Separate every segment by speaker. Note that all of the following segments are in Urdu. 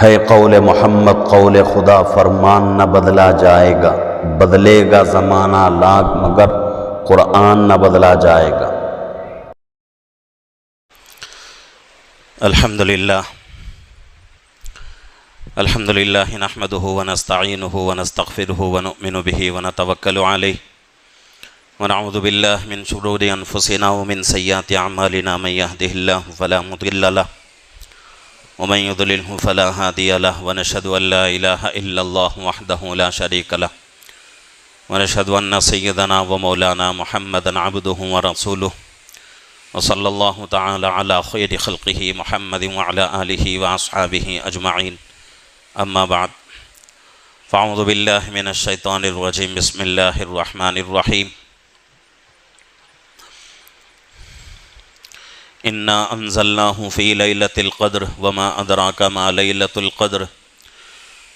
Speaker 1: ہے قول محمد قول خدا فرمان نہ بدلا جائے گا، بدلے گا زمانہ لاکھ مگر قرآن نہ بدلا جائے گا۔
Speaker 2: الحمدللہ نحمده ونستعینه ونستغفره ونؤمن به ونتوکل علیہ ونعوذ باللہ من شرور انفسنا ومن سیئات اعمالنا، من يهده الله فلا مضل له ومن يضلله فلا هادي له، ونشهد ان لا اله الا الله وحده لا شريك له، ونشهد ان سيدنا ومولانا محمدا عبده ورسوله، وصلى الله تعالى على خير خلقه محمد وعلى آله وأصحابه أجمعين، أما بعد فأعوذ بالله من الشيطان الرجيم، بسم الله الرحمن الرحيم، إنا أنزلناه في ليلة القدر وما أدراك ما ليلة القدر،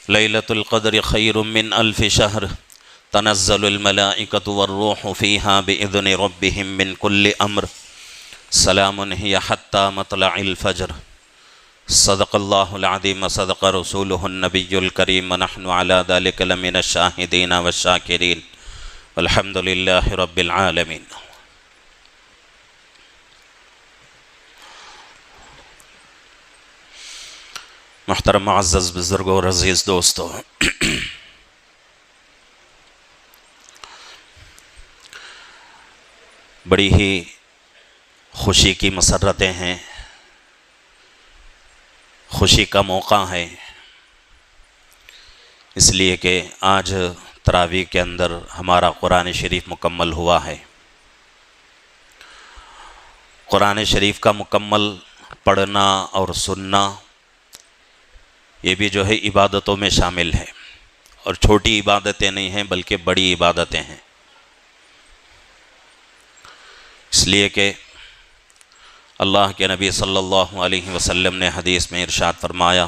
Speaker 2: ليلة القدر خير من 1000 شهر، تنزل الملائكة والروح فيها بإذن ربهم من كل أمر، سلام هي حتى مطلع الفجر، صدق الله العظيم صدق رسوله النبي الكريم، ونحن على ذلك لمن الشاهدين والشاكرين، والحمد لله رب العالمين۔ محترم معزز بزرگوں اور عزیز دوستو، بڑی ہی خوشی کی مسرتیں ہیں، خوشی کا موقع ہے، اس لیے کہ آج تراویح کے اندر ہمارا قرآن شریف مکمل ہوا ہے۔ قرآن شریف کا مکمل پڑھنا اور سننا یہ بھی جو ہے عبادتوں میں شامل ہے، اور چھوٹی عبادتیں نہیں ہیں بلکہ بڑی عبادتیں ہیں، اس لیے کہ اللہ کے نبی صلی اللہ علیہ وسلم نے حدیث میں ارشاد فرمایا،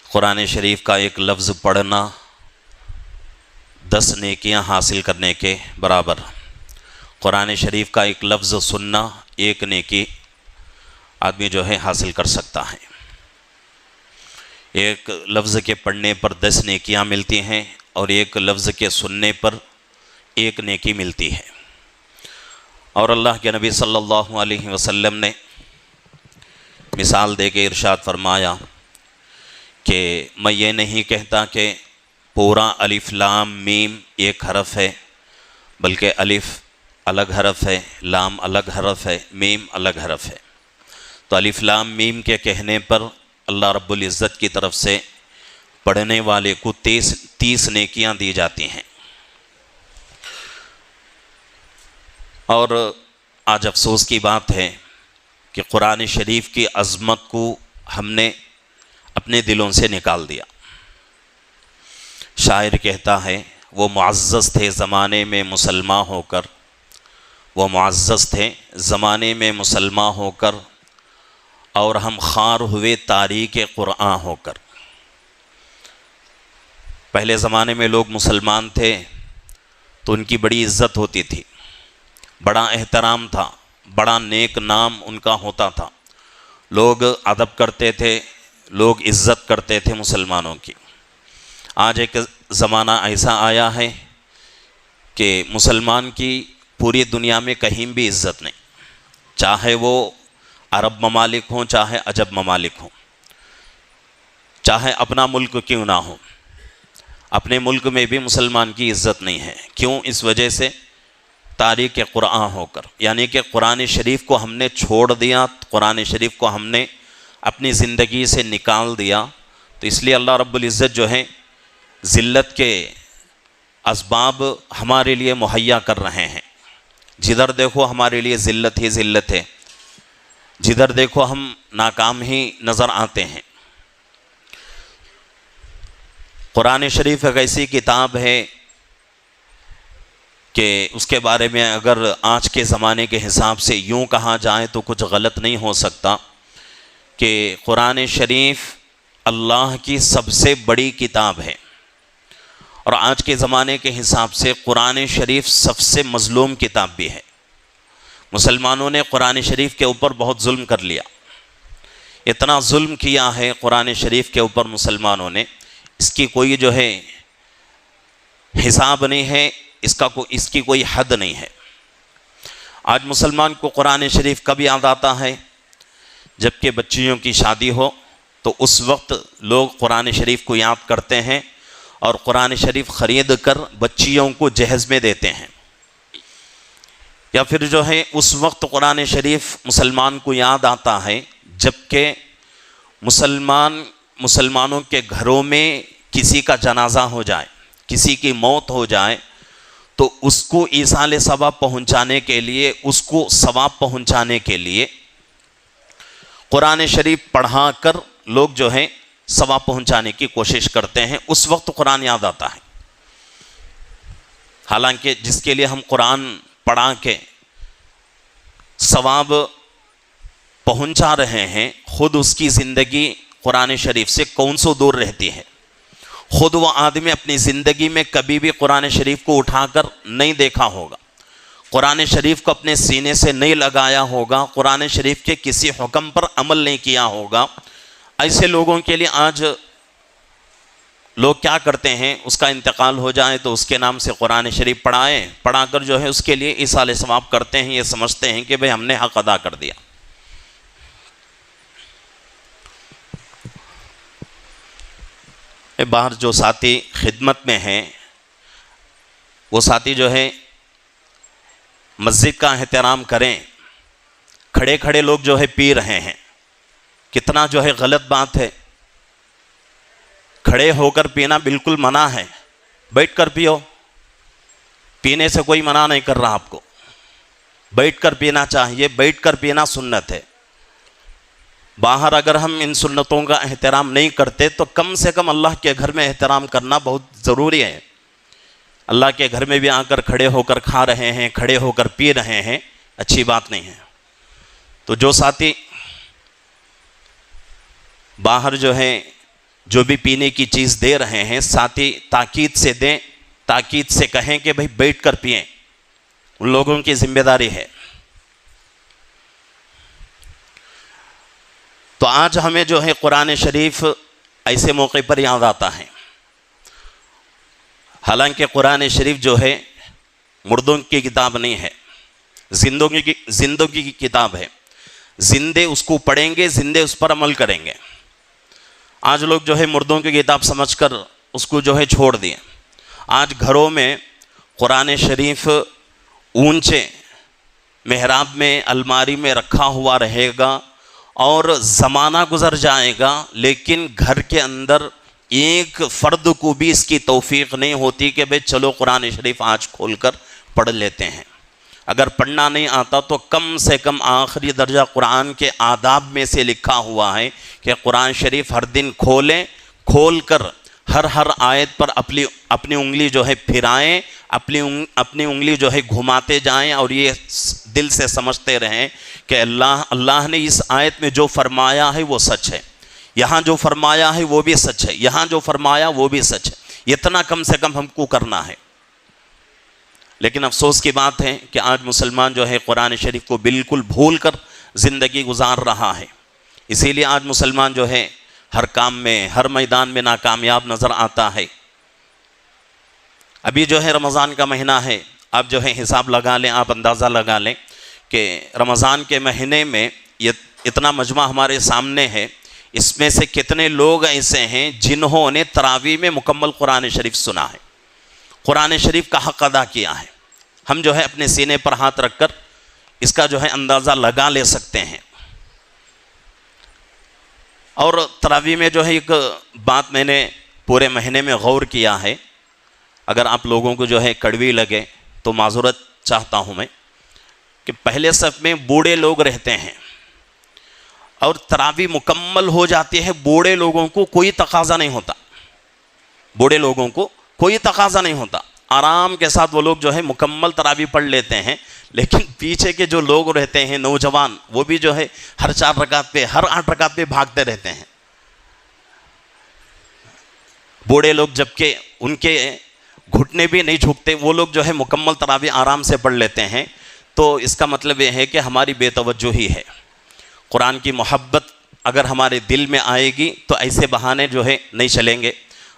Speaker 2: قرآن شریف کا ایک لفظ پڑھنا 10 نیکیاں حاصل کرنے کے برابر، قرآن شریف کا ایک لفظ سننا 1 نیکی آدمی جو ہے حاصل کر سکتا ہے۔ ایک لفظ کے پڑھنے پر 10 نیکیاں ملتی ہیں، اور ایک لفظ کے سننے پر 1 نیکی ملتی ہے۔ اور اللہ کے نبی صلی اللہ علیہ وسلم نے مثال دے کے ارشاد فرمایا کہ میں یہ نہیں کہتا کہ پورا الف لام میم ایک حرف ہے، بلکہ الف الگ حرف ہے، لام الگ حرف ہے، میم الگ حرف ہے۔ تو الف لام میم کے کہنے پر اللہ رب العزت کی طرف سے پڑھنے والے کو 30 نیکیاں دی جاتی ہیں۔ اور آج افسوس کی بات ہے کہ قرآن شریف کی عظمت کو ہم نے اپنے دلوں سے نکال دیا۔ شاعر کہتا ہے، وہ معزز تھے زمانے میں مسلمان ہو کر، وہ معزز تھے زمانے میں مسلمان ہو کر، اور ہم خوار ہوئے تاریک قرآن ہو کر۔ پہلے زمانے میں لوگ مسلمان تھے تو ان کی بڑی عزت ہوتی تھی، بڑا احترام تھا، بڑا نیک نام ان کا ہوتا تھا، لوگ ادب کرتے تھے، لوگ عزت کرتے تھے مسلمانوں کی۔ آج ایک زمانہ ایسا آیا ہے کہ مسلمان کی پوری دنیا میں کہیں بھی عزت نہیں، چاہے وہ عرب ممالک ہوں، چاہے عجب ممالک ہوں، چاہے اپنا ملک کیوں نہ ہو، اپنے ملک میں بھی مسلمان کی عزت نہیں ہے۔ کیوں؟ اس وجہ سے تاریک قرآن ہو کر، یعنی کہ قرآن شریف کو ہم نے چھوڑ دیا، قرآن شریف کو ہم نے اپنی زندگی سے نکال دیا، تو اس لیے اللہ رب العزت جو ہے ذلت کے اسباب ہمارے لیے مہیا کر رہے ہیں۔ جدھر دیکھو ہمارے لیے ذلت ہی ذلت ہے، جدھر دیکھو ہم ناکام ہی نظر آتے ہیں۔ قرآن شریف ایک ایسی کتاب ہے کہ اس کے بارے میں اگر آج کے زمانے کے حساب سے یوں کہا جائے تو کچھ غلط نہیں ہو سکتا کہ قرآن شریف اللہ کی سب سے بڑی کتاب ہے، اور آج کے زمانے کے حساب سے قرآن شریف سب سے مظلوم کتاب بھی ہے۔ مسلمانوں نے قرآن شریف کے اوپر بہت ظلم کر لیا، اتنا ظلم کیا ہے قرآن شریف کے اوپر مسلمانوں نے، اس کی کوئی جو ہے حساب نہیں ہے، اس کی کوئی حد نہیں ہے۔ آج مسلمان کو قرآن شریف کب یاد آتا ہے؟ جب کہ بچیوں کی شادی ہو تو اس وقت لوگ قرآن شریف کو یاد کرتے ہیں اور قرآن شریف خرید کر بچیوں کو جہیز میں دیتے ہیں، یا پھر جو ہے اس وقت قرآن شریف مسلمان کو یاد آتا ہے جب کہ مسلمانوں کے گھروں میں کسی کا جنازہ ہو جائے، کسی کی موت ہو جائے، تو اس کو ایصال ثواب پہنچانے کے لیے، اس کو ثواب پہنچانے کے لیے قرآن شریف پڑھا کر لوگ جو ہے ثواب پہنچانے کی کوشش کرتے ہیں، اس وقت قرآن یاد آتا ہے۔ حالانکہ جس کے لیے ہم قرآن پڑھا کے ثواب پہنچا رہے ہیں، خود اس کی زندگی قرآن شریف سے کون سو دور رہتی ہے۔ خود وہ آدمی اپنی زندگی میں کبھی بھی قرآن شریف کو اٹھا کر نہیں دیکھا ہوگا، قرآن شریف کو اپنے سینے سے نہیں لگایا ہوگا، قرآن شریف کے کسی حکم پر عمل نہیں کیا ہوگا۔ ایسے لوگوں کے لیے آج لوگ کیا کرتے ہیں، اس کا انتقال ہو جائے تو اس کے نام سے قرآن شریف پڑھا کر جو ہے اس کے لیے ایصال ثواب کرتے ہیں، یہ سمجھتے ہیں کہ بھئی ہم نے حق ادا کر دیا۔ باہر جو ساتھی خدمت میں ہیں، وہ ساتھی جو ہے مسجد کا احترام کریں۔ کھڑے کھڑے لوگ جو ہے پی رہے ہیں، کتنا جو ہے غلط بات ہے۔ کھڑے ہو کر پینا بالکل منع ہے، بیٹھ کر پیو، پینے سے کوئی منع نہیں کر رہا آپ کو، بیٹھ کر پینا چاہیے، بیٹھ کر پینا سنت ہے۔ باہر اگر ہم ان سنتوں کا احترام نہیں کرتے تو کم سے کم اللہ کے گھر میں احترام کرنا بہت ضروری ہے۔ اللہ کے گھر میں بھی آ کر کھڑے ہو کر کھا رہے ہیں، کھڑے ہو کر پی رہے ہیں، اچھی بات نہیں ہے۔ تو جو ساتھی باہر جو ہے جو بھی پینے کی چیز دے رہے ہیں، ساتھی تاکید سے دیں، تاکید سے کہیں کہ بھئی بیٹھ کر پئیں، ان لوگوں کی ذمہ داری ہے۔ تو آج ہمیں جو ہے قرآن شریف ایسے موقع پر یاد آتا ہے۔ حالانکہ قرآن شریف جو ہے مردوں کی کتاب نہیں ہے، زندگی کی کتاب ہے۔ زندے اس کو پڑھیں گے، زندے اس پر عمل کریں گے۔ آج لوگ جو ہے مردوں کی کتاب سمجھ کر اس کو جو ہے چھوڑ دیے۔ آج گھروں میں قرآن شریف اونچے محراب میں، الماری میں رکھا ہوا رہے گا، اور زمانہ گزر جائے گا لیکن گھر کے اندر ایک فرد کو بھی اس کی توفیق نہیں ہوتی کہ بھئی چلو قرآن شریف آج کھول کر پڑھ لیتے ہیں۔ اگر پڑھنا نہیں آتا تو کم سے کم آخری درجہ قرآن کے آداب میں سے لکھا ہوا ہے کہ قرآن شریف ہر دن کھول کر ہر آیت پر اپنی انگلی جو ہے پھرائیں، اپنی انگلی جو ہے گھماتے جائیں، اور یہ دل سے سمجھتے رہیں کہ اللہ نے اس آیت میں جو فرمایا ہے وہ سچ ہے، یہاں جو فرمایا ہے وہ بھی سچ ہے، یہاں جو فرمایا وہ بھی سچ ہے۔ اتنا کم سے کم ہم کو کرنا ہے۔ لیکن افسوس کی بات ہے کہ آج مسلمان جو ہے قرآن شریف کو بالکل بھول کر زندگی گزار رہا ہے۔ اسی لیے آج مسلمان جو ہے ہر کام میں، ہر میدان میں ناکامیاب نظر آتا ہے۔ ابھی جو ہے رمضان کا مہینہ ہے، آپ جو ہے حساب لگا لیں، آپ اندازہ لگا لیں کہ رمضان کے مہینے میں یہ اتنا مجمع ہمارے سامنے ہے، اس میں سے کتنے لوگ ایسے ہیں جنہوں نے تراویح میں مکمل قرآن شریف سنا ہے، قرآن شریف کا حق ادا کیا ہے۔ ہم جو ہے اپنے سینے پر ہاتھ رکھ کر اس کا جو ہے اندازہ لگا لے سکتے ہیں۔ اور تراویح میں جو ہے ایک بات میں نے پورے مہینے میں غور کیا ہے، اگر آپ لوگوں کو جو ہے کڑوی لگے تو معذرت چاہتا ہوں میں، کہ پہلے صف میں بوڑھے لوگ رہتے ہیں اور تراویح مکمل ہو جاتی ہے، بوڑھے لوگوں کو کوئی تقاضا نہیں ہوتا، بوڑھے لوگوں کو کوئی تقاضا نہیں ہوتا، آرام کے ساتھ وہ لوگ جو ہے مکمل تراویح پڑھ لیتے ہیں۔ لیکن پیچھے کے جو لوگ رہتے ہیں نوجوان، وہ بھی جو ہے ہر 4 رکعت پہ، ہر 8 رکعت پہ بھاگتے رہتے ہیں۔ بوڑھے لوگ جبکہ ان کے گھٹنے بھی نہیں جھکتے، وہ لوگ جو ہے مکمل تراویح آرام سے پڑھ لیتے ہیں۔ تو اس کا مطلب یہ ہے کہ ہماری بے توجہی ہے، قرآن کی محبت اگر ہمارے دل میں آئے گی تو ایسے بہانے جو ہے نہیں چلیں گے،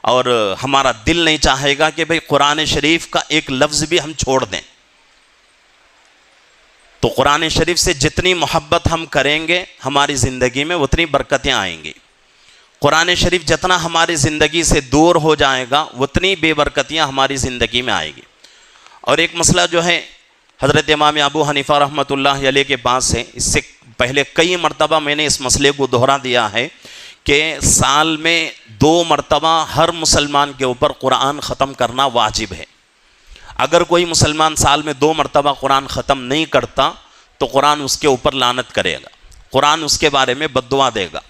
Speaker 2: اور ہمارا دل نہیں چاہے گا کہ بھئی قرآن شریف کا ایک لفظ بھی ہم چھوڑ دیں۔ تو قرآن شریف سے جتنی محبت ہم کریں گے ہماری زندگی میں اتنی برکتیں آئیں گی، قرآن شریف جتنا ہماری زندگی سے دور ہو جائے گا اتنی بے برکتیاں ہماری زندگی میں آئے گی۔ اور ایک مسئلہ جو ہے حضرت امام ابو حنیفہ رحمۃ اللہ علیہ کے پاس ہے، اس سے پہلے کئی مرتبہ میں نے اس مسئلے کو دہرا دیا ہے کہ سال میں 2 مرتبہ ہر مسلمان کے اوپر قرآن ختم کرنا واجب ہے۔ اگر کوئی مسلمان سال میں 2 مرتبہ قرآن ختم نہیں کرتا تو قرآن اس کے اوپر لعنت کرے گا، قرآن اس کے بارے میں بد دعا دے گا۔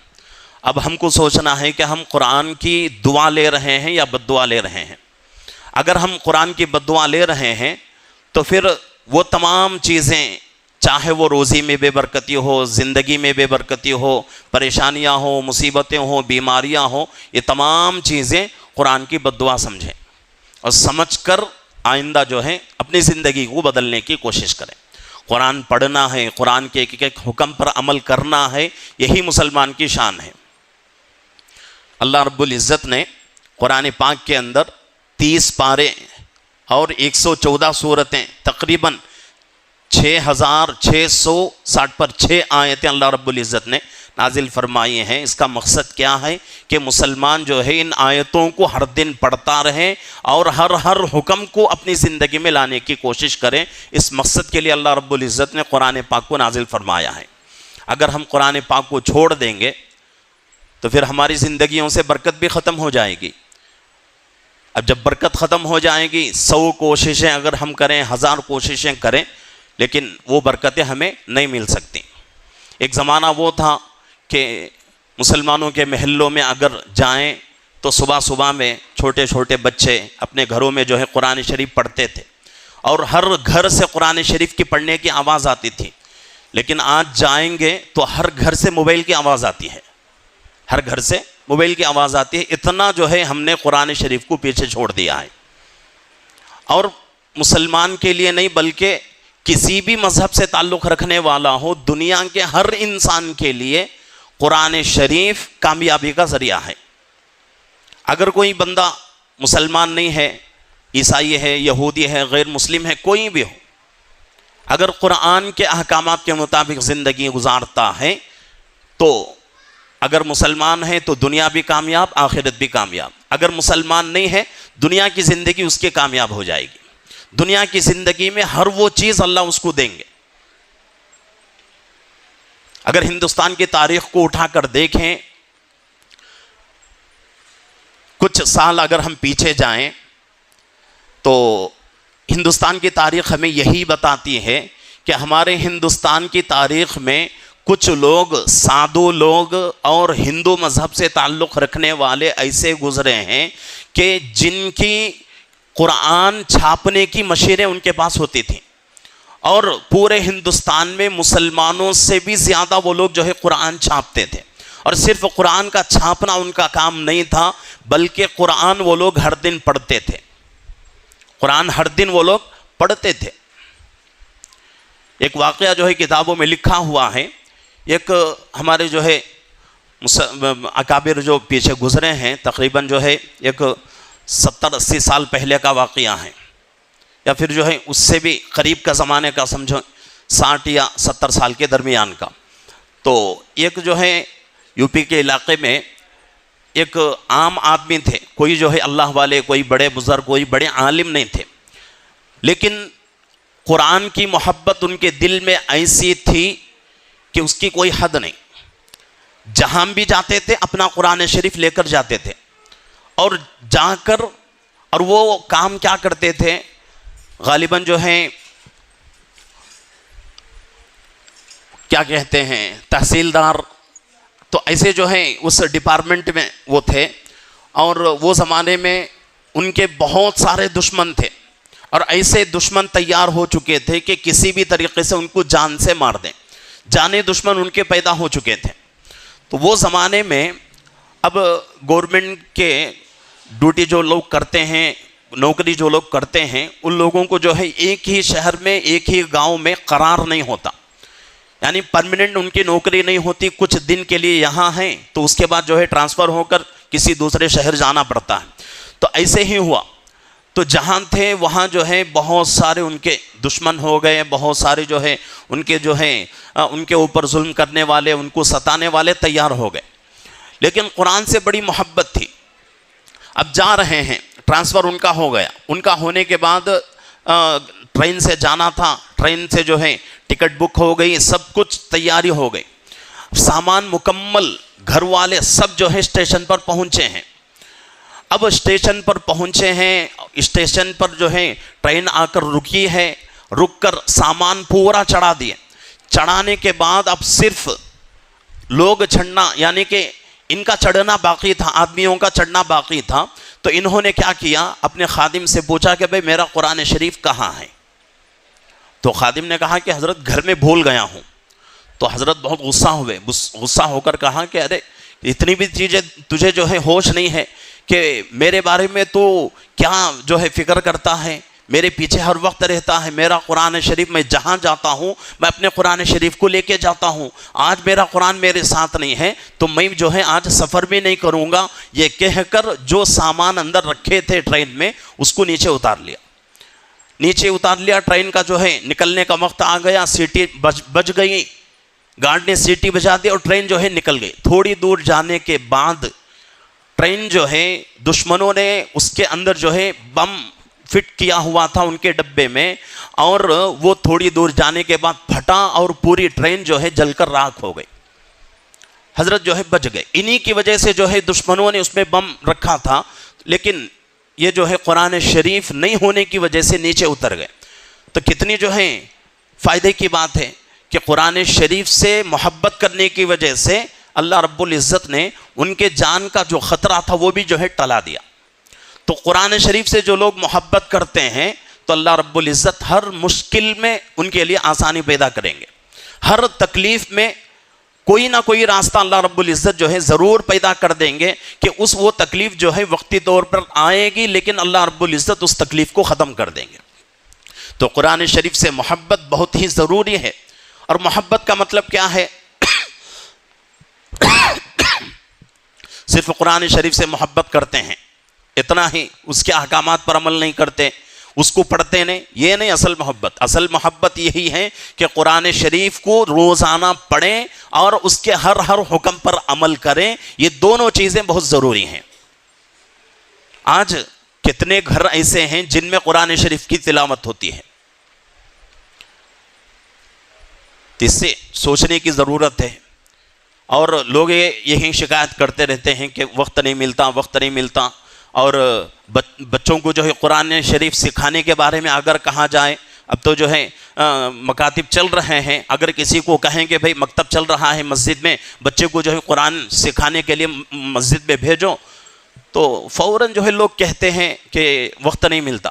Speaker 2: اب ہم کو سوچنا ہے کہ ہم قرآن کی دعا لے رہے ہیں یا بد دعا لے رہے ہیں۔ اگر ہم قرآن کی بد دعا لے رہے ہیں تو پھر وہ تمام چیزیں، چاہے وہ روزی میں بے برکتی ہو، زندگی میں بے برکتی ہو، پریشانیاں ہوں، مصیبتیں ہوں، بیماریاں ہوں، یہ تمام چیزیں قرآن کی بد دعا سمجھیں اور سمجھ کر آئندہ جو ہے اپنی زندگی کو بدلنے کی کوشش کریں۔ قرآن پڑھنا ہے، قرآن کے ایک ایک حکم پر عمل کرنا ہے، یہی مسلمان کی شان ہے۔ اللہ رب العزت نے قرآن پاک کے اندر 30 پارے اور 114 سورتیں، تقریباً 6660 پر 6 آیتیں اللہ رب العزت نے نازل فرمائی ہیں۔ اس کا مقصد کیا ہے کہ مسلمان جو ہے ان آیتوں کو ہر دن پڑھتا رہے اور ہر حکم کو اپنی زندگی میں لانے کی کوشش کریں۔ اس مقصد کے لیے اللہ رب العزت نے قرآن پاک کو نازل فرمایا ہے۔ اگر ہم قرآن پاک کو چھوڑ دیں گے تو پھر ہماری زندگیوں سے برکت بھی ختم ہو جائے گی۔ اب جب برکت ختم ہو جائے گی، 100 کوششیں اگر ہم کریں، 1000 کوششیں کریں، لیکن وہ برکتیں ہمیں نہیں مل سکتی۔ ایک زمانہ وہ تھا کہ مسلمانوں کے محلوں میں اگر جائیں تو صبح صبح میں چھوٹے چھوٹے بچے اپنے گھروں میں جو ہے قرآن شریف پڑھتے تھے اور ہر گھر سے قرآن شریف کی پڑھنے کی آواز آتی تھی۔ لیکن آج جائیں گے تو ہر گھر سے موبائل کی آواز آتی ہے، ہر گھر سے موبائل کی آواز آتی ہے۔ اتنا جو ہے ہم نے قرآن شریف کو پیچھے چھوڑ دیا ہے۔ اور مسلمان کے لیے نہیں بلکہ کسی بھی مذہب سے تعلق رکھنے والا ہو، دنیا کے ہر انسان کے لیے قرآن شریف کامیابی کا ذریعہ ہے۔ اگر کوئی بندہ مسلمان نہیں ہے، عیسائی ہے، یہودی ہے، غیر مسلم ہے، کوئی بھی ہو، اگر قرآن کے احکامات کے مطابق زندگی گزارتا ہے تو اگر مسلمان ہے تو دنیا بھی کامیاب، آخرت بھی کامیاب۔ اگر مسلمان نہیں ہے، دنیا کی زندگی اس کے کامیاب ہو جائے گی، دنیا کی زندگی میں ہر وہ چیز اللہ اس کو دیں گے۔ اگر ہندوستان کی تاریخ کو اٹھا کر دیکھیں، کچھ سال اگر ہم پیچھے جائیں تو ہندوستان کی تاریخ ہمیں یہی بتاتی ہے کہ ہمارے ہندوستان کی تاریخ میں کچھ لوگ، سادھو لوگ اور ہندو مذہب سے تعلق رکھنے والے ایسے گزرے ہیں کہ جن کی قرآن چھاپنے کی مشینیں ان کے پاس ہوتی تھیں، اور پورے ہندوستان میں مسلمانوں سے بھی زیادہ وہ لوگ جو ہے قرآن چھاپتے تھے۔ اور صرف قرآن کا چھاپنا ان کا کام نہیں تھا، بلکہ قرآن وہ لوگ ہر دن پڑھتے تھے، قرآن ہر دن وہ لوگ پڑھتے تھے۔ ایک واقعہ جو ہے کتابوں میں لکھا ہوا ہے، ایک ہمارے جو ہے اکابر جو پیچھے گزرے ہیں، تقریباً جو ہے ایک 70-80 سال پہلے کا واقعہ ہے، یا پھر جو ہے اس سے بھی قریب کا زمانے کا، سمجھو 60 یا 70 سال کے درمیان کا۔ تو ایک جو ہے یو پی کے علاقے میں ایک عام آدمی تھے، کوئی جو ہے اللہ والے، کوئی بڑے بزرگ، کوئی بڑے عالم نہیں تھے، لیکن قرآن کی محبت ان کے دل میں ایسی تھی کہ اس کی کوئی حد نہیں۔ جہاں بھی جاتے تھے اپنا قرآن شریف لے کر جاتے تھے، اور جا کر اور وہ کام کیا کرتے تھے، غالباً جو ہے کیا کہتے ہیں تحصیلدار، تو ایسے جو ہے اس ڈپارٹمنٹ میں وہ تھے، اور وہ زمانے میں ان کے بہت سارے دشمن تھے، اور ایسے دشمن تیار ہو چکے تھے کہ کسی بھی طریقے سے ان کو جان سے مار دیں، جانے دشمن ان کے پیدا ہو چکے تھے۔ تو وہ زمانے میں اب گورنمنٹ کے ڈیوٹی جو لوگ کرتے ہیں، نوکری جو لوگ کرتے ہیں، ان لوگوں کو جو ہے ایک ہی شہر میں، ایک ہی گاؤں میں قرار نہیں ہوتا، یعنی پرماننٹ ان کی نوکری نہیں ہوتی، کچھ دن کے لیے یہاں ہیں تو اس کے بعد جو ہے ٹرانسفر ہو کر کسی دوسرے شہر جانا پڑتا ہے. تو ایسے ہی ہوا. تو جہاں تھے وہاں جو ہے بہت سارے ان کے دشمن ہو گئے، بہت سارے جو ہے ان کے اوپر ظلم کرنے والے، ان کو ستانے والے تیار ہو گئے. لیکن قرآن سے بڑی محبت تھی. اب جا رہے ہیں، ٹرانسفر ان کا ہو گیا. ان کا ہونے کے بعد ٹرین سے جانا تھا، ٹرین سے جو ہے ٹکٹ بک ہو گئی، سب کچھ تیاری ہو گئی، سامان مکمل، گھر والے سب جو ہے اسٹیشن پر پہنچے ہیں. اب اسٹیشن پر پہنچے ہیں، اسٹیشن پر جو ہے ٹرین آ کر رکی ہے، رک کر سامان پورا چڑھا دیے. چڑھانے کے بعد اب صرف لوگ چڑھنا، یعنی کہ ان کا چڑھنا باقی تھا، آدمیوں کا چڑھنا باقی تھا. تو انہوں نے کیا کیا، اپنے خادم سے پوچھا کہ بھئی میرا قرآن شریف کہاں ہے؟ تو خادم نے کہا کہ حضرت گھر میں بھول گیا ہوں. تو حضرت بہت غصہ ہو کر کہا کہ ارے اتنی بھی چیزیں تجھے جو ہے ہوش نہیں ہے کہ میرے بارے میں تو کیا جو ہے فکر کرتا ہے، میرے پیچھے ہر وقت رہتا ہے. میرا قرآن شریف میں جہاں جاتا ہوں میں اپنے قرآن شریف کو لے کے جاتا ہوں. آج میرا قرآن میرے ساتھ نہیں ہے تو میں جو ہے آج سفر بھی نہیں کروں گا. یہ کہہ کر جو سامان اندر رکھے تھے ٹرین میں اس کو نیچے اتار لیا. ٹرین کا جو ہے نکلنے کا وقت آ گیا، سیٹی بج گئی، گارڈ نے سیٹی بجا دی اور ٹرین جو ہے نکل گئی. تھوڑی دور جانے کے بعد ٹرین جو ہے دشمنوں نے اس کے اندر جو ہے بم فٹ کیا ہوا تھا ان کے ڈبے میں، اور وہ تھوڑی دور جانے کے بعد پھٹا اور پوری ٹرین جو ہے جل کر راکھ ہو گئی. حضرت جو ہے بچ گئے. انہی کی وجہ سے جو ہے دشمنوں نے اس میں بم رکھا تھا، لیکن یہ جو ہے قرآن شریف نہیں ہونے کی وجہ سے نیچے اتر گئے. تو کتنی جو ہے فائدے کی بات ہے کہ قرآن شریف سے محبت کرنے کی وجہ سے اللہ رب العزت نے ان کے جان کا جو خطرہ تھا وہ بھی جو ہے ٹلا دیا. تو قرآن شریف سے جو لوگ محبت کرتے ہیں تو اللہ رب العزت ہر مشکل میں ان کے لیے آسانی پیدا کریں گے. ہر تکلیف میں کوئی نہ کوئی راستہ اللہ رب العزت جو ہے ضرور پیدا کر دیں گے کہ وہ تکلیف جو ہے وقتی طور پر آئے گی، لیکن اللہ رب العزت اس تکلیف کو ختم کر دیں گے. تو قرآن شریف سے محبت بہت ہی ضروری ہے. اور محبت کا مطلب کیا ہے؟ صرف قرآن شریف سے محبت کرتے ہیں اتنا ہی، اس کے احکامات پر عمل نہیں کرتے، اس کو پڑھتے نہیں، یہ نہیں اصل محبت. اصل محبت یہی ہے کہ قرآن شریف کو روزانہ پڑھیں اور اس کے ہر حکم پر عمل کریں. یہ دونوں چیزیں بہت ضروری ہیں. آج کتنے گھر ایسے ہیں جن میں قرآن شریف کی تلاوت ہوتی ہے؟ اس سے سوچنے کی ضرورت ہے. اور لوگ یہی شکایت کرتے رہتے ہیں کہ وقت نہیں ملتا. اور بچوں کو جو ہے قرآن شریف سکھانے کے بارے میں اگر کہا جائے، اب تو جو ہے مکاتب چل رہے ہیں، اگر کسی کو کہیں کہ بھئی مکتب چل رہا ہے مسجد میں، بچے کو جو ہے قرآن سکھانے کے لیے مسجد میں بھیجو، تو فوراً جو ہے لوگ کہتے ہیں کہ وقت نہیں ملتا،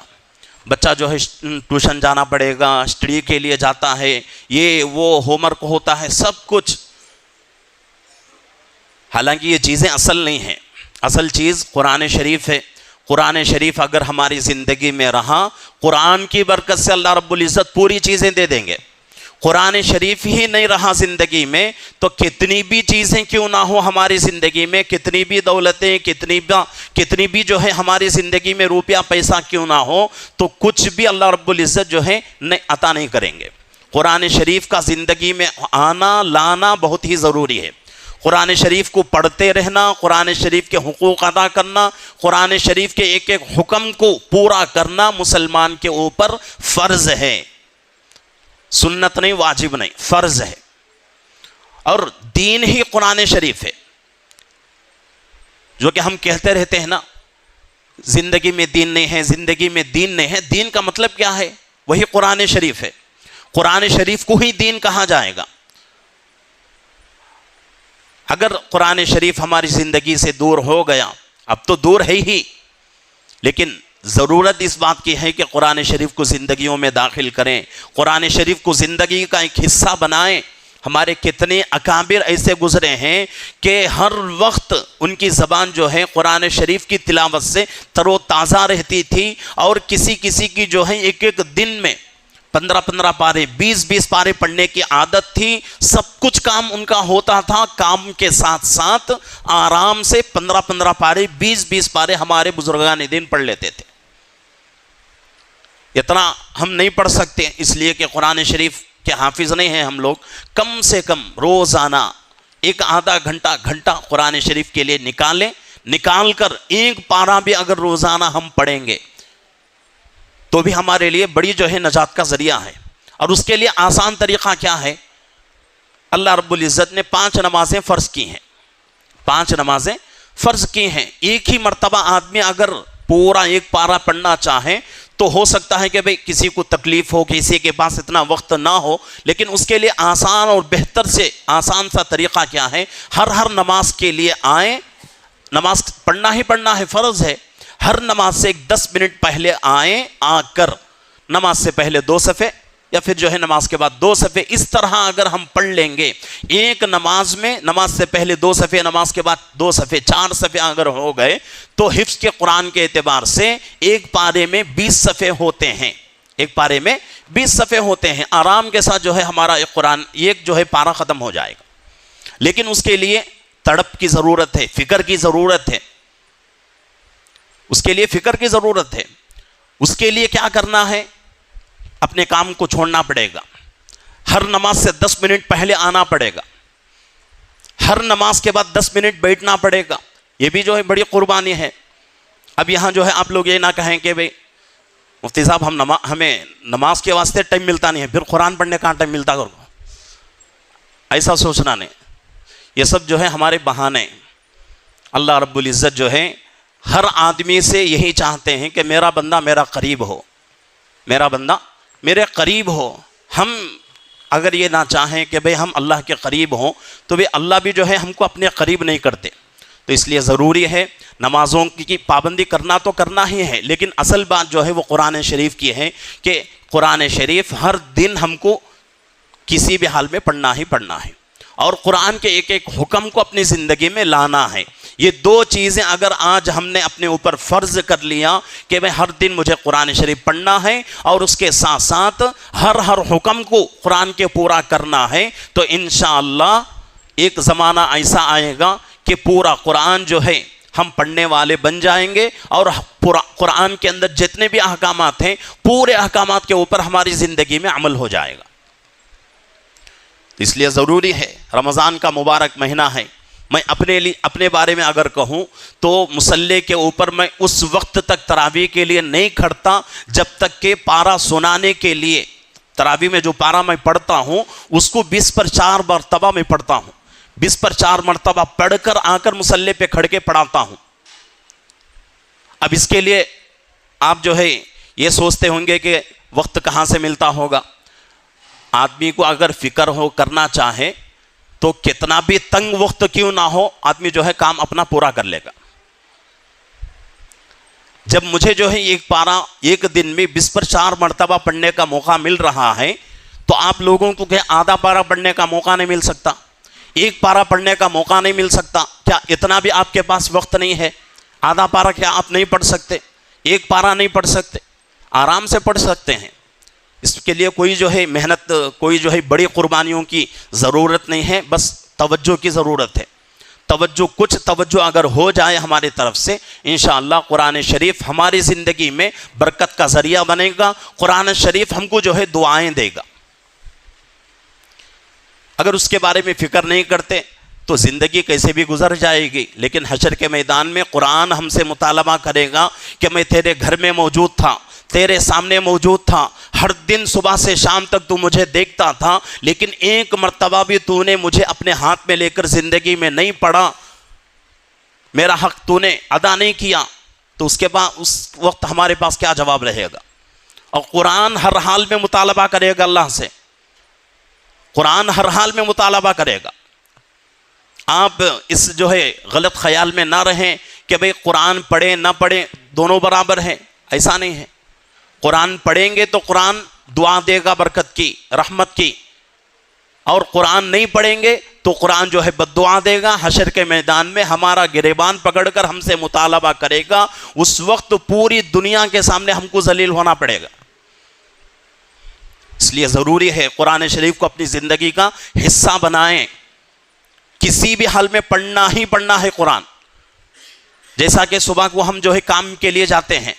Speaker 2: بچہ جو ہے ٹیوشن جانا پڑے گا، اسٹڈی کے لیے جاتا ہے، یہ وہ ہوم ورک ہوتا ہے، سب کچھ. حالانکہ یہ چیزیں اصل نہیں ہیں. اصل چیز قرآن شریف ہے. قرآن شریف اگر ہماری زندگی میں رہا، قرآن کی برکت سے اللہ رب العزت پوری چیزیں دے دیں گے. قرآن شریف ہی نہیں رہا زندگی میں تو کتنی بھی چیزیں کیوں نہ ہو ہماری زندگی میں، کتنی بھی دولتیں، کتنی بھی جو ہے ہماری زندگی میں روپیہ پیسہ کیوں نہ ہو، تو کچھ بھی اللہ رب العزت جو ہے عطا نہیں کریں گے. قرآن شریف کا زندگی میں آنا لانا بہت ہی ضروری ہے. قرآن شریف کو پڑھتے رہنا، قرآن شریف کے حقوق ادا کرنا، قرآن شریف کے ایک ایک حکم کو پورا کرنا مسلمان کے اوپر فرض ہے. سنت نہیں، واجب نہیں، فرض ہے. اور دین ہی قرآن شریف ہے. جو کہ ہم کہتے رہتے ہیں نا، زندگی میں دین نہیں ہے، زندگی میں دین نہیں ہے. دین کا مطلب کیا ہے؟ وہی قرآن شریف ہے. قرآن شریف کو ہی دین کہا جائے گا. اگر قرآن شریف ہماری زندگی سے دور ہو گیا، اب تو دور ہے ہی، لیکن ضرورت اس بات کی ہے کہ قرآن شریف کو زندگیوں میں داخل کریں، قرآن شریف کو زندگی کا ایک حصہ بنائیں. ہمارے کتنے اکابر ایسے گزرے ہیں کہ ہر وقت ان کی زبان جو ہے قرآن شریف کی تلاوت سے تر و تازہ رہتی تھی، اور کسی کی جو ہے ایک ایک دن میں 15 پارے 20 پارے پڑھنے کی عادت تھی، سب کچھ کام ان کا ہوتا تھا، کام کے ساتھ ساتھ آرام سے 15 پارے 20 پارے ہمارے بزرگان دین پڑھ لیتے تھے۔ اتنا ہم نہیں پڑھ سکتے، اس لیے کہ قرآن شریف کے حافظ نہیں ہیں ہم لوگ۔ کم سے کم روزانہ ایک آدھا گھنٹہ قرآن شریف کے لیے نکال کر ایک پارہ بھی اگر روزانہ ہم پڑھیں گے تو بھی ہمارے لیے بڑی جو ہے نجات کا ذریعہ ہے۔ اور اس کے لیے آسان طریقہ کیا ہے؟ اللہ رب العزت نے 5 نمازیں فرض کی ہیں، 5 نمازیں فرض کی ہیں۔ ایک ہی مرتبہ آدمی اگر پورا ایک پارہ پڑھنا چاہے تو ہو سکتا ہے کہ بھئی کسی کو تکلیف ہو، کسی کے پاس اتنا وقت نہ ہو، لیکن اس کے لیے آسان اور بہتر سے آسان سا طریقہ کیا ہے؟ ہر نماز کے لیے آئیں، نماز پڑھنا ہی پڑھنا ہے، فرض ہے۔ ہر نماز سے 10 منٹ پہلے آئیں، آ کر نماز سے پہلے 2 صفحے یا پھر جو ہے نماز کے بعد 2 صفحے، اس طرح اگر ہم پڑھ لیں گے ایک نماز میں، نماز سے پہلے 2 صفحے، نماز کے بعد 2 صفحے، 4 صفحے اگر ہو گئے تو حفظ کے قرآن کے اعتبار سے ایک پارے میں 20 صفحے ہوتے ہیں، ایک پارے میں 20 صفحے ہوتے ہیں۔ آرام کے ساتھ جو ہے ہمارا ایک قرآن ایک جو ہے پارہ ختم ہو جائے گا، لیکن اس کے لیے تڑپ کی ضرورت ہے، فکر کی ضرورت ہے، اس کے لیے فکر کی ضرورت ہے۔ اس کے لیے کیا کرنا ہے؟ اپنے کام کو چھوڑنا پڑے گا، ہر نماز سے 10 منٹ پہلے آنا پڑے گا، ہر نماز کے بعد 10 منٹ بیٹھنا پڑے گا، یہ بھی جو ہے بڑی قربانی ہے۔ اب یہاں جو ہے آپ لوگ یہ نہ کہیں کہ بھئی مفتی صاحب ہمیں نماز کے واسطے ٹائم ملتا نہیں ہے، پھر قرآن پڑھنے کا ٹائم ملتا کرو، ایسا سوچنا نہیں، یہ سب جو ہے ہمارے بہانے۔ اللہ رب العزت جو ہے ہر آدمی سے یہی چاہتے ہیں کہ میرا بندہ میرا قریب ہو، میرا بندہ میرے قریب ہو۔ ہم اگر یہ نہ چاہیں کہ بھئی ہم اللہ کے قریب ہوں تو بھی اللہ بھی جو ہے ہم کو اپنے قریب نہیں کرتے۔ تو اس لیے ضروری ہے نمازوں کی پابندی کرنا تو کرنا ہی ہے، لیکن اصل بات جو ہے وہ قرآن شریف کی ہے کہ قرآن شریف ہر دن ہم کو کسی بھی حال میں پڑھنا ہی پڑھنا ہے، اور قرآن کے ایک ایک حکم کو اپنی زندگی میں لانا ہے۔ یہ 2 چیزیں اگر آج ہم نے اپنے اوپر فرض کر لیا کہ میں ہر دن مجھے قرآن شریف پڑھنا ہے اور اس کے ساتھ ساتھ ہر حکم کو قرآن کے پورا کرنا ہے، تو انشاءاللہ ایک زمانہ ایسا آئے گا کہ پورا قرآن جو ہے ہم پڑھنے والے بن جائیں گے، اور پورا قرآن کے اندر جتنے بھی احکامات ہیں پورے احکامات کے اوپر ہماری زندگی میں عمل ہو جائے گا۔ اس لیے ضروری ہے، رمضان کا مبارک مہینہ ہے، میں اپنے بارے میں اگر کہوں تو مصلی کے اوپر میں اس وقت تک تراویح کے لیے نہیں کھڑتا جب تک کہ پارہ سنانے کے لیے، تراویح میں جو پارہ میں پڑھتا ہوں اس کو 20 پر 4 مرتبہ میں پڑھتا ہوں، 20 پر 4 مرتبہ پڑھ کر آ کر مصلی پہ کھڑ کے پڑھاتا ہوں۔ اب اس کے لیے آپ جو ہے یہ سوچتے ہوں گے کہ وقت کہاں سے ملتا ہوگا۔ آدمی کو اگر فکر ہو کرنا چاہے تو کتنا بھی تنگ وقت کیوں نہ ہو آدمی جو ہے کام اپنا پورا کر لے گا۔ جب مجھے جو ہے ایک پارہ ایک دن میں 20 پر 4 مرتبہ پڑھنے کا موقع مل رہا ہے تو آپ لوگوں کو کہ آدھا پارہ پڑھنے کا موقع نہیں مل سکتا، ایک پارہ پڑھنے کا موقع نہیں مل سکتا؟ کیا اتنا بھی آپ کے پاس وقت نہیں ہے؟ آدھا پارہ کیا آپ نہیں پڑھ سکتے؟ ایک پارہ نہیں پڑھ سکتے؟ آرام سے پڑھ سکتے ہیں۔ اس کے لیے کوئی جو ہے محنت، کوئی جو ہے بڑی قربانیوں کی ضرورت نہیں ہے، بس توجہ کی ضرورت ہے۔ کچھ توجہ اگر ہو جائے ہماری طرف سے، انشاءاللہ قرآن شریف ہماری زندگی میں برکت کا ذریعہ بنے گا، قرآن شریف ہم کو جو ہے دعائیں دے گا۔ اگر اس کے بارے میں فکر نہیں کرتے تو زندگی کیسے بھی گزر جائے گی، لیکن حشر کے میدان میں قرآن ہم سے مطالبہ کرے گا کہ میں تیرے گھر میں موجود تھا، تیرے سامنے موجود تھا، ہر دن صبح سے شام تک تو مجھے دیکھتا تھا، لیکن ایک مرتبہ بھی تو نے مجھے اپنے ہاتھ میں لے کر زندگی میں نہیں پڑھا، میرا حق تو نے ادا نہیں کیا۔ تو اس کے بعد اس وقت ہمارے پاس کیا جواب رہے گا؟ اور قرآن ہر حال میں مطالبہ کرے گا اللہ سے، قرآن ہر حال میں مطالبہ کرے گا۔ آپ اس جو ہے غلط خیال میں نہ رہیں کہ بھئی قرآن پڑھیں نہ پڑھیں دونوں برابر ہیں، ایسا نہیں ہے۔ قرآن پڑھیں گے تو قرآن دعا دے گا برکت کی، رحمت کی، اور قرآن نہیں پڑھیں گے تو قرآن جو ہے بد دعا دے گا۔ حشر کے میدان میں ہمارا گریبان پکڑ کر ہم سے مطالبہ کرے گا، اس وقت پوری دنیا کے سامنے ہم کو ذلیل ہونا پڑے گا۔ اس لیے ضروری ہے قرآن شریف کو اپنی زندگی کا حصہ بنائیں. کسی بھی حال میں پڑھنا ہی پڑھنا ہے قرآن. جیسا کہ صبح کو ہم جو ہے کام کے لیے جاتے ہیں,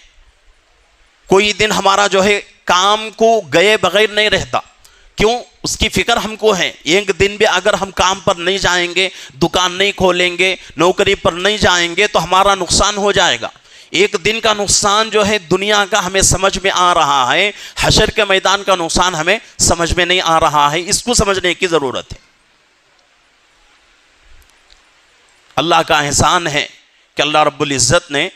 Speaker 2: کوئی دن ہمارا جو ہے کام کو گئے بغیر نہیں رہتا. کیوں؟ اس کی فکر ہم کو ہے. ایک دن بھی اگر ہم کام پر نہیں جائیں گے, دکان نہیں کھولیں گے, نوکری پر نہیں جائیں گے تو ہمارا نقصان ہو جائے گا. ایک دن کا نقصان جو ہے دنیا کا ہمیں سمجھ میں آ رہا ہے, حشر کے میدان کا نقصان ہمیں سمجھ میں نہیں آ رہا ہے. اس کو سمجھنے کی ضرورت ہے. اللہ کا احسان ہے کہ اللہ رب العزت نے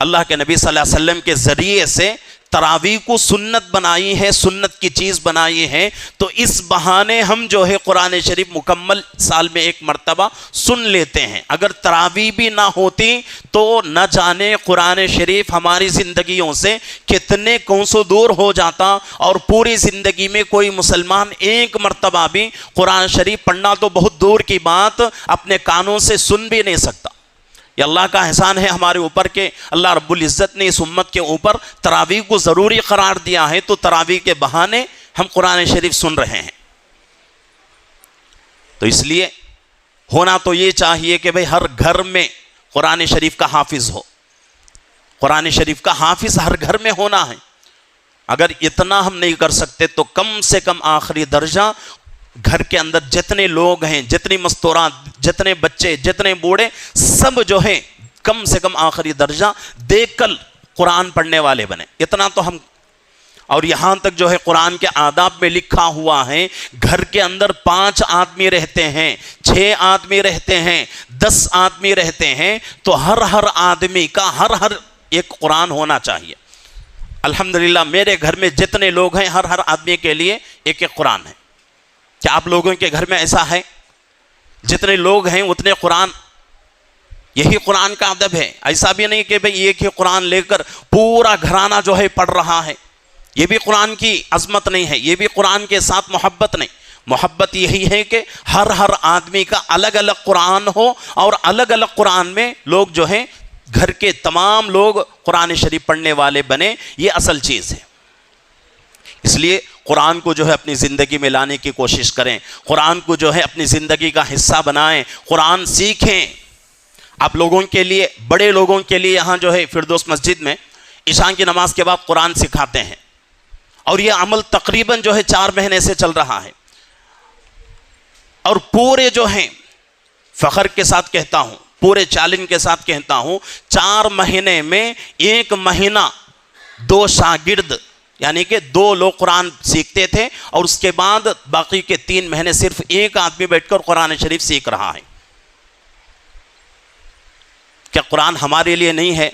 Speaker 2: اللہ کے نبی صلی اللہ علیہ وسلم کے ذریعے سے تراویح کو سنت بنائی ہے, سنت کی چیز بنائی ہے. تو اس بہانے ہم جو ہے قرآن شریف مکمل سال میں ایک مرتبہ سن لیتے ہیں. اگر تراویح بھی نہ ہوتی تو نہ جانے قرآن شریف ہماری زندگیوں سے کتنے کوسوں دور ہو جاتا, اور پوری زندگی میں کوئی مسلمان ایک مرتبہ بھی قرآن شریف پڑھنا تو بہت دور کی بات اپنے کانوں سے سن بھی نہیں سکتا. یہ اللہ کا احسان ہے ہمارے اوپر کہ اللہ رب العزت نے اس امت کے اوپر تراویح کو ضروری قرار دیا ہے. تو تراویح کے بہانے ہم قرآن شریف سن رہے ہیں. تو اس لیے ہونا تو یہ چاہیے کہ بھئی ہر گھر میں قرآن شریف کا حافظ ہو. قرآن شریف کا حافظ ہر گھر میں ہونا ہے. اگر اتنا ہم نہیں کر سکتے تو کم سے کم آخری درجہ گھر کے اندر جتنے لوگ ہیں, جتنی مستورات, جتنے بچے, جتنے بوڑھے, سب جو ہیں کم سے کم آخری درجہ دیکھ کر قرآن پڑھنے والے بنے. اتنا تو ہم. اور یہاں تک جو ہے قرآن کے آداب میں لکھا ہوا ہے, گھر کے اندر 5 آدمی رہتے ہیں, 6 آدمی رہتے ہیں, 10 آدمی رہتے ہیں, تو ہر آدمی کا ہر ایک قرآن ہونا چاہیے. الحمدللہ میرے گھر میں جتنے لوگ ہیں ہر آدمی کے لیے ایک قرآن ہے. کیا آپ لوگوں کے گھر میں ایسا ہے؟ جتنے لوگ ہیں اتنے قرآن. یہی قرآن کا ادب ہے. ایسا بھی نہیں کہ بھئی ایک ہی قرآن لے کر پورا گھرانہ جو ہے پڑھ رہا ہے. یہ بھی قرآن کی عظمت نہیں ہے, یہ بھی قرآن کے ساتھ محبت نہیں. محبت یہی ہے کہ ہر آدمی کا الگ الگ قرآن ہو, اور الگ الگ قرآن میں لوگ جو ہیں گھر کے تمام لوگ قرآن شریف پڑھنے والے بنے. یہ اصل چیز ہے. اس لیے قرآن کو جو ہے اپنی زندگی میں لانے کی کوشش کریں, قرآن کو جو ہے اپنی زندگی کا حصہ بنائیں, قرآن سیکھیں. آپ لوگوں کے لیے, بڑے لوگوں کے لیے یہاں جو ہے فردوس مسجد میں عشاء کی نماز کے بعد قرآن سکھاتے ہیں, اور یہ عمل تقریباً جو ہے 4 مہینے سے چل رہا ہے. اور پورے جو ہیں, فخر کے ساتھ کہتا ہوں, پورے چیلنج کے ساتھ کہتا ہوں, 4 مہینے میں 1 مہینہ 2 شاگرد یعنی کہ 2 لوگ قرآن سیکھتے تھے, اور اس کے بعد باقی کے 3 مہینے صرف 1 آدمی بیٹھ کر قرآن شریف سیکھ رہا ہے. کیا قرآن ہمارے لیے نہیں ہے؟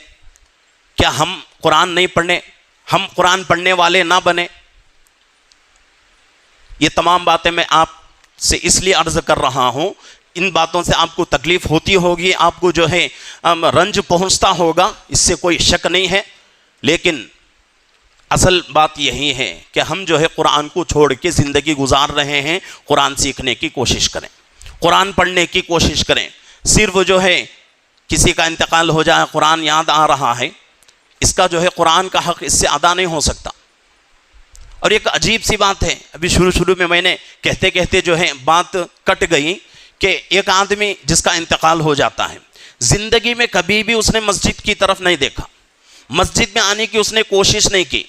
Speaker 2: کیا ہم قرآن نہیں پڑھنے, ہم قرآن پڑھنے والے نہ بنے؟ یہ تمام باتیں میں آپ سے اس لیے عرض کر رہا ہوں. ان باتوں سے آپ کو تکلیف ہوتی ہوگی, آپ کو جو ہے رنج پہنچتا ہوگا, اس سے کوئی شک نہیں ہے. لیکن اصل بات یہی ہے کہ ہم جو ہے قرآن کو چھوڑ کے زندگی گزار رہے ہیں. قرآن سیکھنے کی کوشش کریں, قرآن پڑھنے کی کوشش کریں. صرف جو ہے کسی کا انتقال ہو جائے قرآن یاد آ رہا ہے, اس کا جو ہے قرآن کا حق اس سے ادا نہیں ہو سکتا. اور ایک عجیب سی بات ہے, ابھی شروع میں نے کہتے کہتے جو ہے بات کٹ گئی, کہ ایک آدمی جس کا انتقال ہو جاتا ہے, زندگی میں کبھی بھی اس نے مسجد کی طرف نہیں دیکھا, مسجد میں آنے کی اس نے کوشش نہیں کی,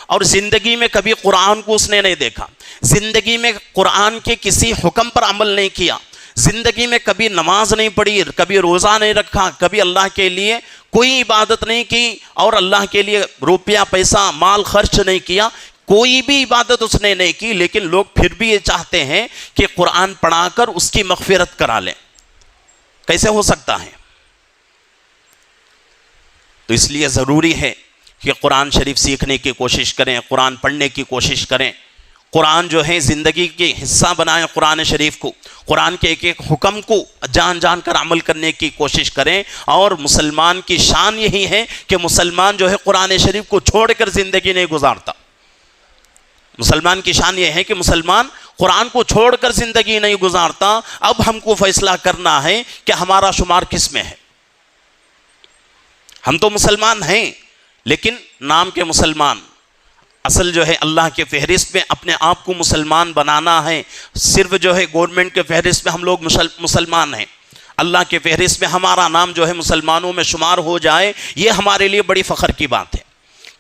Speaker 2: اور زندگی میں کبھی قرآن کو اس نے نہیں دیکھا, زندگی میں قرآن کے کسی حکم پر عمل نہیں کیا, زندگی میں کبھی نماز نہیں پڑھی, کبھی روزہ نہیں رکھا, کبھی اللہ کے لیے کوئی عبادت نہیں کی, اور اللہ کے لیے روپیہ پیسہ مال خرچ نہیں کیا, کوئی بھی عبادت اس نے نہیں کی. لیکن لوگ پھر بھی یہ چاہتے ہیں کہ قرآن پڑھا کر اس کی مغفرت کرا لیں. کیسے ہو سکتا ہے؟ تو اس لیے ضروری ہے کہ قرآن شریف سیکھنے کی کوشش کریں, قرآن پڑھنے کی کوشش کریں, قرآن جو ہے زندگی کے حصہ بنائیں. قرآن شریف کو, قرآن کے ایک حکم کو جان کر عمل کرنے کی کوشش کریں. اور مسلمان کی شان یہی ہے کہ مسلمان جو ہے قرآن شریف کو چھوڑ کر زندگی نہیں گزارتا. مسلمان کی شان یہ ہے کہ مسلمان قرآن کو چھوڑ کر زندگی نہیں گزارتا. اب ہم کو فیصلہ کرنا ہے کہ ہمارا شمار کس میں ہے. ہم تو مسلمان ہیں, لیکن نام کے مسلمان, اصل جو ہے اللہ کے فہرست میں اپنے آپ کو مسلمان بنانا ہے. صرف جو ہے گورنمنٹ کے فہرست میں ہم لوگ مسلمان ہیں، اللہ کے فہرست میں ہمارا نام جو ہے مسلمانوں میں شمار ہو جائے، یہ ہمارے لیے بڑی فخر کی بات ہے.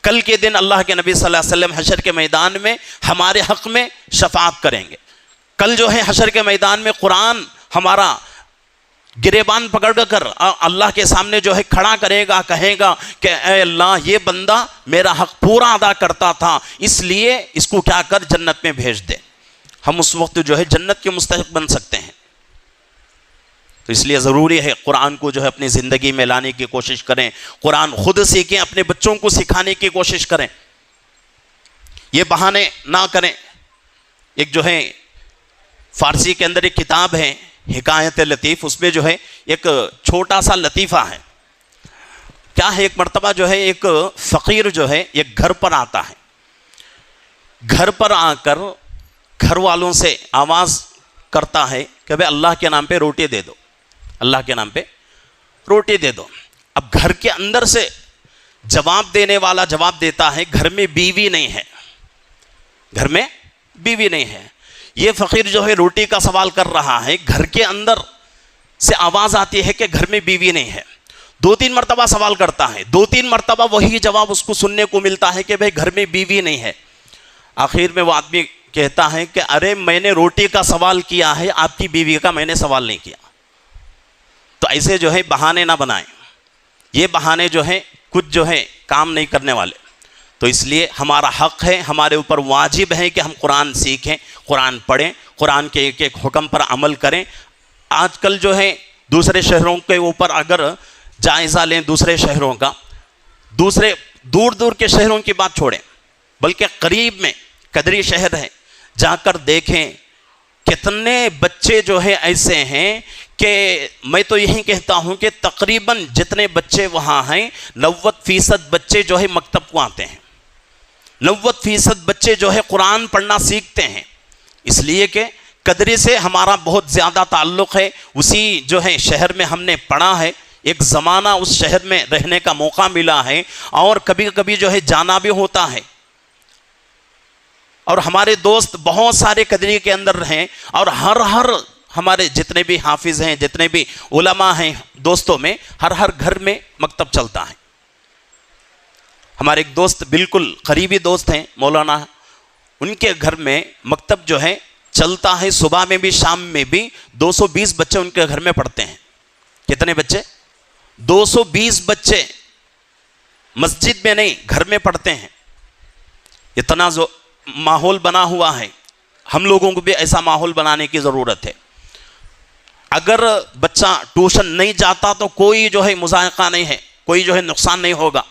Speaker 2: کل کے دن اللہ کے نبی صلی اللہ علیہ وسلم حشر کے میدان میں ہمارے حق میں شفاعت کریں گے. کل جو ہے حشر کے میدان میں قرآن ہمارا گریبان پکڑ کر اللہ کے سامنے جو ہے کھڑا کرے گا، کہے گا کہ اے اللہ یہ بندہ میرا حق پورا ادا کرتا تھا، اس لیے اس کو کیا کر جنت میں بھیج دے. ہم اس وقت جو ہے جنت کے مستحق بن سکتے ہیں. تو اس لیے ضروری ہے قرآن کو جو ہے اپنی زندگی میں لانے کی کوشش کریں، قرآن خود سیکھیں، اپنے بچوں کو سکھانے کی کوشش کریں، یہ بہانے نہ کریں. ایک جو ہے فارسی کے اندر ایک کتاب ہے حکایت لطیف، اس میں جو ہے ایک چھوٹا سا لطیفہ ہے. کیا ہے، ایک مرتبہ جو ہے ایک فقیر جو ہے ایک گھر پر آتا ہے. گھر پر آ کر گھر والوں سے آواز کرتا ہے کہ بھئی اللہ کے نام پہ روٹی دے دو، اللہ کے نام پہ روٹی دے دو. اب گھر کے اندر سے جواب دینے والا جواب دیتا ہے گھر میں بیوی نہیں ہے، گھر میں بیوی نہیں ہے. یہ فقیر جو ہے روٹی کا سوال کر رہا ہے، گھر کے اندر سے آواز آتی ہے کہ گھر میں بیوی نہیں ہے. 2-3 مرتبہ سوال کرتا ہے، 2-3 مرتبہ وہی جواب اس کو سننے کو ملتا ہے کہ بھئی گھر میں بیوی نہیں ہے. آخر میں وہ آدمی کہتا ہے کہ ارے میں نے روٹی کا سوال کیا ہے، آپ کی بیوی کا میں نے سوال نہیں کیا. تو ایسے جو ہے بہانے نہ بنائیں، یہ بہانے جو ہیں کچھ جو ہے کام نہیں کرنے والے. تو اس لیے ہمارا حق ہے، ہمارے اوپر واجب ہے کہ ہم قرآن سیکھیں، قرآن پڑھیں، قرآن کے ایک ایک حکم پر عمل کریں. آج کل جو ہے دوسرے شہروں کے اوپر اگر جائزہ لیں، دوسرے شہروں کا، دوسرے دور دور کے شہروں کی بات چھوڑیں، بلکہ قریب میں قدری شہر ہے، جا کر دیکھیں کتنے بچے جو ہے ایسے ہیں کہ میں تو یہی کہتا ہوں کہ تقریباً جتنے بچے وہاں ہیں 90% بچے جو ہے مکتب کو آتے ہیں، 90% بچے جو ہے قرآن پڑھنا سیکھتے ہیں. اس لیے کہ قدری سے ہمارا بہت زیادہ تعلق ہے، اسی جو ہے شہر میں ہم نے پڑھا ہے، ایک زمانہ اس شہر میں رہنے کا موقع ملا ہے، اور کبھی کبھی جو ہے جانا بھی ہوتا ہے. اور ہمارے دوست بہت سارے قدری کے اندر ہیں، اور ہر ہمارے جتنے بھی حافظ ہیں، جتنے بھی علماء ہیں دوستوں میں، ہر گھر میں مکتب چلتا ہے. ہمارے ایک دوست بالکل قریبی دوست ہیں مولانا، ان کے گھر میں مکتب جو ہے چلتا ہے، صبح میں بھی شام میں بھی. 220 بچے ان کے گھر میں پڑھتے ہیں. کتنے بچے؟ 220 بچے مسجد میں نہیں گھر میں پڑھتے ہیں. اتنا ماحول بنا ہوا ہے. ہم لوگوں کو بھی ایسا ماحول بنانے کی ضرورت ہے. اگر بچہ ٹیوشن نہیں جاتا تو کوئی جو ہے مذائقہ نہیں ہے، کوئی جو ہے نقصان نہیں ہوگا.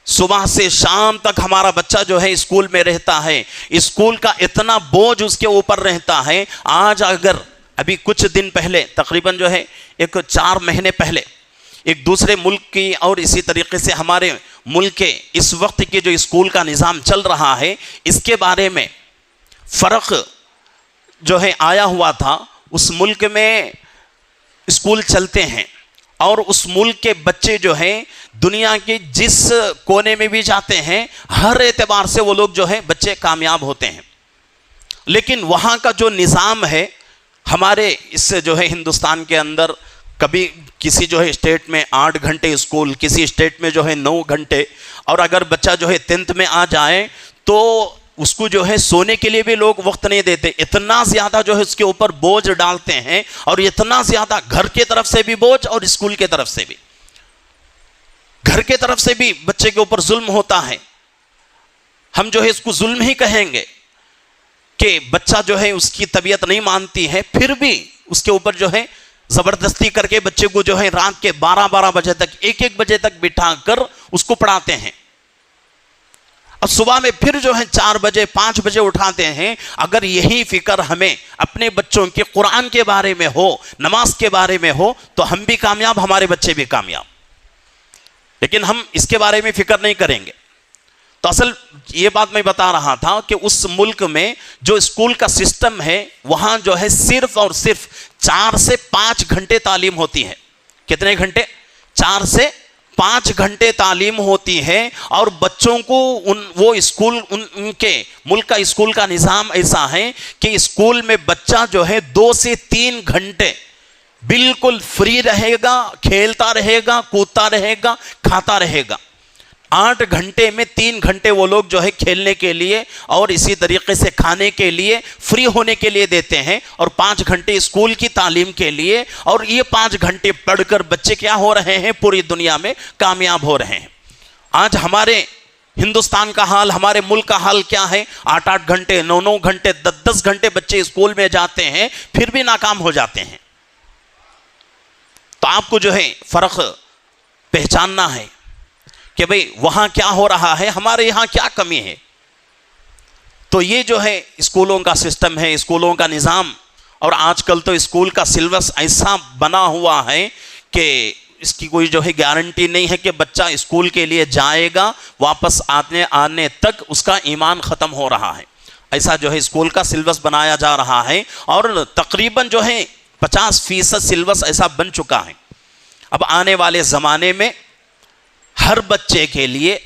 Speaker 2: صبح سے شام تک ہمارا بچہ جو ہے اسکول میں رہتا ہے، اسکول کا اتنا بوجھ اس کے اوپر رہتا ہے. آج اگر ابھی کچھ دن پہلے، تقریباً جو ہے ایک 4 مہینے پہلے، ایک دوسرے ملک کی اور اسی طریقے سے ہمارے ملک کے اس وقت کے جو اسکول کا نظام چل رہا ہے، اس کے بارے میں فرق جو ہے آیا ہوا تھا. اس ملک میں اسکول چلتے ہیں، اور اس ملک کے بچے جو ہیں دنیا کے جس کونے میں بھی جاتے ہیں، ہر اعتبار سے وہ لوگ جو ہیں بچے کامیاب ہوتے ہیں. لیکن وہاں کا جو نظام ہے، ہمارے اس جو ہے ہندوستان کے اندر کبھی کسی جو ہے اسٹیٹ میں 8 گھنٹے اسکول، کسی اسٹیٹ میں جو ہے 9 گھنٹے، اور اگر بچہ جو ہے 10th میں آ جائے تو اس کو جو ہے سونے کے لیے بھی لوگ وقت نہیں دیتے. اتنا زیادہ جو ہے اس کے اوپر بوجھ ڈالتے ہیں، اور اتنا زیادہ گھر کے طرف سے بھی بوجھ اور اسکول کے طرف سے بھی. گھر کے طرف سے بھی بچے کے اوپر ظلم ہوتا ہے. ہم جو ہے اس کو ظلم ہی کہیں گے کہ بچہ جو ہے اس کی طبیعت نہیں مانتی ہے، پھر بھی اس کے اوپر جو ہے زبردستی کر کے بچے کو جو ہے رات کے 12 بجے تک، 1 بجے تک بٹھا کر اس کو پڑھاتے ہیں. اب صبح میں پھر جو ہے 4 بجے 5 بجے اٹھاتے ہیں. اگر یہی فکر ہمیں اپنے بچوں کے قرآن کے بارے میں ہو، نماز کے بارے میں ہو، تو ہم بھی کامیاب، ہمارے بچے بھی کامیاب. لیکن ہم اس کے بارے میں فکر نہیں کریں گے. تو اصل یہ بات میں بتا رہا تھا کہ اس ملک میں جو اسکول کا سسٹم ہے، وہاں جو ہے صرف اور صرف 4 سے 5 گھنٹے تعلیم ہوتی ہے. کتنے گھنٹے؟ 4 سے 5 گھنٹے تعلیم ہوتی ہے اور بچوں کو وہ اسکول ان کے ملک کا اسکول کا نظام ایسا ہے کہ اسکول میں بچہ جو ہے 2 سے 3 گھنٹے بالکل فری رہے گا، کھیلتا رہے گا، کودتا رہے گا، کھاتا رہے گا۔ 8 گھنٹے میں 3 گھنٹے وہ لوگ جو ہے کھیلنے کے لیے اور اسی طریقے سے کھانے کے لیے فری ہونے کے لیے دیتے ہیں، اور 5 گھنٹے اسکول کی تعلیم کے لیے، اور یہ 5 گھنٹے پڑھ کر بچے کیا ہو رہے ہیں؟ پوری دنیا میں کامیاب ہو رہے ہیں۔ آج ہمارے ہندوستان کا حال، ہمارے ملک کا حال کیا ہے؟ 8 گھنٹے، 9 گھنٹے، 10 گھنٹے بچے اسکول میں جاتے ہیں، پھر بھی ناکام ہو جاتے ہیں۔ تو آپ کو جو ہے فرق پہچاننا ہے کہ بھئی وہاں کیا ہو رہا ہے، ہمارے یہاں کیا کمی ہے۔ تو یہ جو ہے اسکولوں کا سسٹم ہے، اسکولوں کا نظام، اور آج کل تو اسکول کا سلیبس ایسا بنا ہوا ہے کہ اس کی کوئی جو ہے گارنٹی نہیں ہے کہ بچہ اسکول کے لیے جائے گا، واپس آنے تک اس کا ایمان ختم ہو رہا ہے۔ ایسا جو ہے اسکول کا سلیبس بنایا جا رہا ہے، اور تقریباً جو ہے 50% سلیبس ایسا بن چکا ہے۔ اب آنے والے زمانے میں ہر بچے کے لیے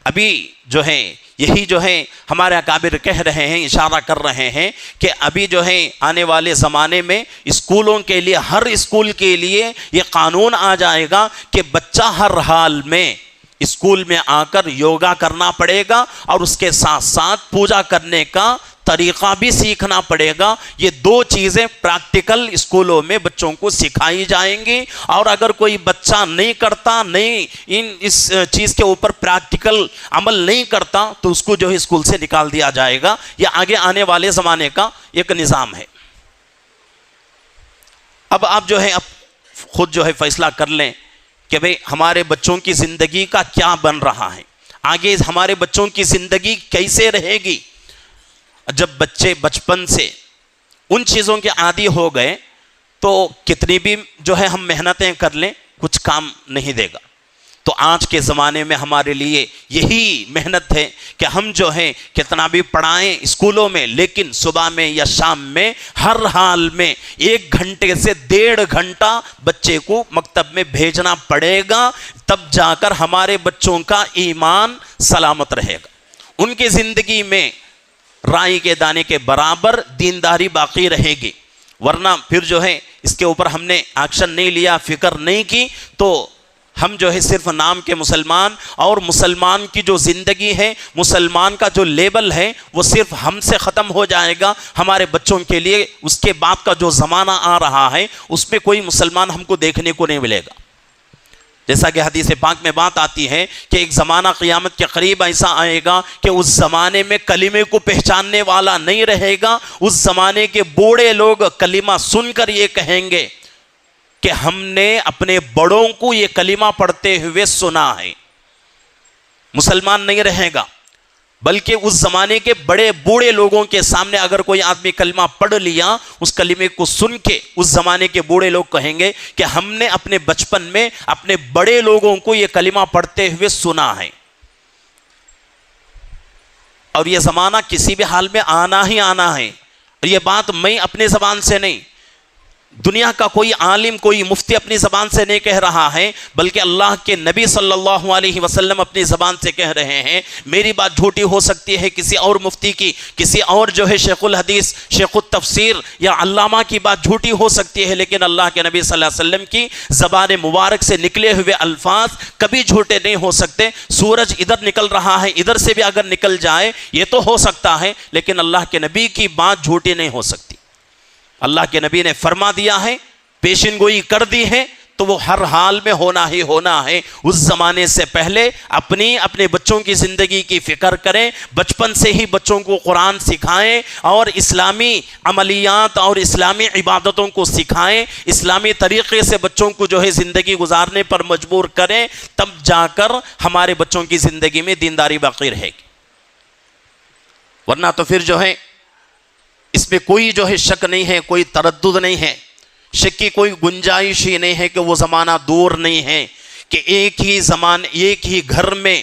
Speaker 2: ابھی جو ہے یہی جو ہے ہمارے اکابر کہہ رہے ہیں، اشارہ کر رہے ہیں کہ ابھی جو ہے آنے والے زمانے میں اسکولوں کے لیے، ہر اسکول کے لیے یہ قانون آ جائے گا کہ بچہ ہر حال میں اسکول میں آ کر یوگا کرنا پڑے گا، اور اس کے ساتھ ساتھ پوجا کرنے کا طریقہ بھی سیکھنا پڑے گا۔ یہ 2 چیزیں پریکٹیکل اسکولوں میں بچوں کو سکھائی جائیں گی، اور اگر کوئی بچہ نہیں کرتا، اس چیز کے اوپر پریکٹیکل عمل نہیں کرتا، تو اس کو جو ہے اسکول سے نکال دیا جائے گا۔ یہ آگے آنے والے زمانے کا ایک نظام ہے۔ اب آپ جو ہے خود جو ہے فیصلہ کر لیں کہ بھئی ہمارے بچوں کی زندگی کا کیا بن رہا ہے، آگے ہمارے بچوں کی زندگی کیسے رہے گی۔ جب بچے بچپن سے ان چیزوں کے عادی ہو گئے تو کتنی بھی جو ہے ہم محنتیں کر لیں، کچھ کام نہیں دے گا۔ تو آج کے زمانے میں ہمارے لیے یہی محنت ہے کہ ہم جو ہے کتنا بھی پڑھائیں اسکولوں میں، لیکن صبح میں یا شام میں ہر حال میں 1 گھنٹے سے 1.5 گھنٹہ بچے کو مکتب میں بھیجنا پڑے گا، تب جا کر ہمارے بچوں کا ایمان سلامت رہے گا، ان کی زندگی میں رائی کے دانے کے برابر دینداری باقی رہے گی۔ ورنہ پھر جو ہے اس کے اوپر ہم نے ایکشن نہیں لیا، فکر نہیں کی، تو ہم جو ہے صرف نام کے مسلمان، اور مسلمان کی جو زندگی ہے، مسلمان کا جو لیبل ہے، وہ صرف ہم سے ختم ہو جائے گا۔ ہمارے بچوں کے لیے اس کے بعد کا جو زمانہ آ رہا ہے، اس میں کوئی مسلمان ہم کو دیکھنے کو نہیں ملے گا۔ جیسا کہ حدیث پاک میں بات آتی ہے کہ ایک زمانہ قیامت کے قریب ایسا آئے گا کہ اس زمانے میں کلمے کو پہچاننے والا نہیں رہے گا۔ اس زمانے کے بوڑھے لوگ کلمہ سن کر یہ کہیں گے کہ ہم نے اپنے بڑوں کو یہ کلمہ پڑھتے ہوئے سنا ہے۔ مسلمان نہیں رہے گا، بلکہ اس زمانے کے بڑے بوڑھے لوگوں کے سامنے اگر کوئی آدمی کلمہ پڑھ لیا، اس کلمے کو سن کے اس زمانے کے بوڑھے لوگ کہیں گے کہ ہم نے اپنے بچپن میں اپنے بڑے لوگوں کو یہ کلمہ پڑھتے ہوئے سنا ہے۔ اور یہ زمانہ کسی بھی حال میں آنا ہی آنا ہے۔ یہ بات میں اپنے زبان سے نہیں، دنیا کا کوئی عالم، کوئی مفتی اپنی زبان سے نہیں کہہ رہا ہے، بلکہ اللہ کے نبی صلی اللہ علیہ وسلم اپنی زبان سے کہہ رہے ہیں۔ میری بات جھوٹی ہو سکتی ہے، کسی اور مفتی کی، کسی اور جو ہے شیخ الحدیث، شیخ التفسیر یا علامہ کی بات جھوٹی ہو سکتی ہے، لیکن اللہ کے نبی صلی اللہ علیہ وسلم کی زبان مبارک سے نکلے ہوئے الفاظ کبھی جھوٹے نہیں ہو سکتے۔ سورج ادھر نکل رہا ہے، ادھر سے بھی اگر نکل جائے یہ تو ہو سکتا ہے، لیکن اللہ کے نبی کی بات جھوٹی نہیں ہو سکتی۔ اللہ کے نبی نے فرما دیا ہے، پیشن گوئی کر دی ہے، تو وہ ہر حال میں ہونا ہی ہونا ہے۔ اس زمانے سے پہلے اپنے بچوں کی زندگی کی فکر کریں، بچپن سے ہی بچوں کو قرآن سکھائیں، اور اسلامی عملیات اور اسلامی عبادتوں کو سکھائیں، اسلامی طریقے سے بچوں کو جو ہے زندگی گزارنے پر مجبور کریں، تب جا کر ہمارے بچوں کی زندگی میں دینداری باقی رہے گی۔ ورنہ تو پھر جو ہے اس میں کوئی جو ہے شک نہیں ہے، کوئی تردد نہیں ہے، شک کی کوئی گنجائش ہی نہیں ہے کہ وہ زمانہ دور نہیں ہے کہ ایک ہی گھر میں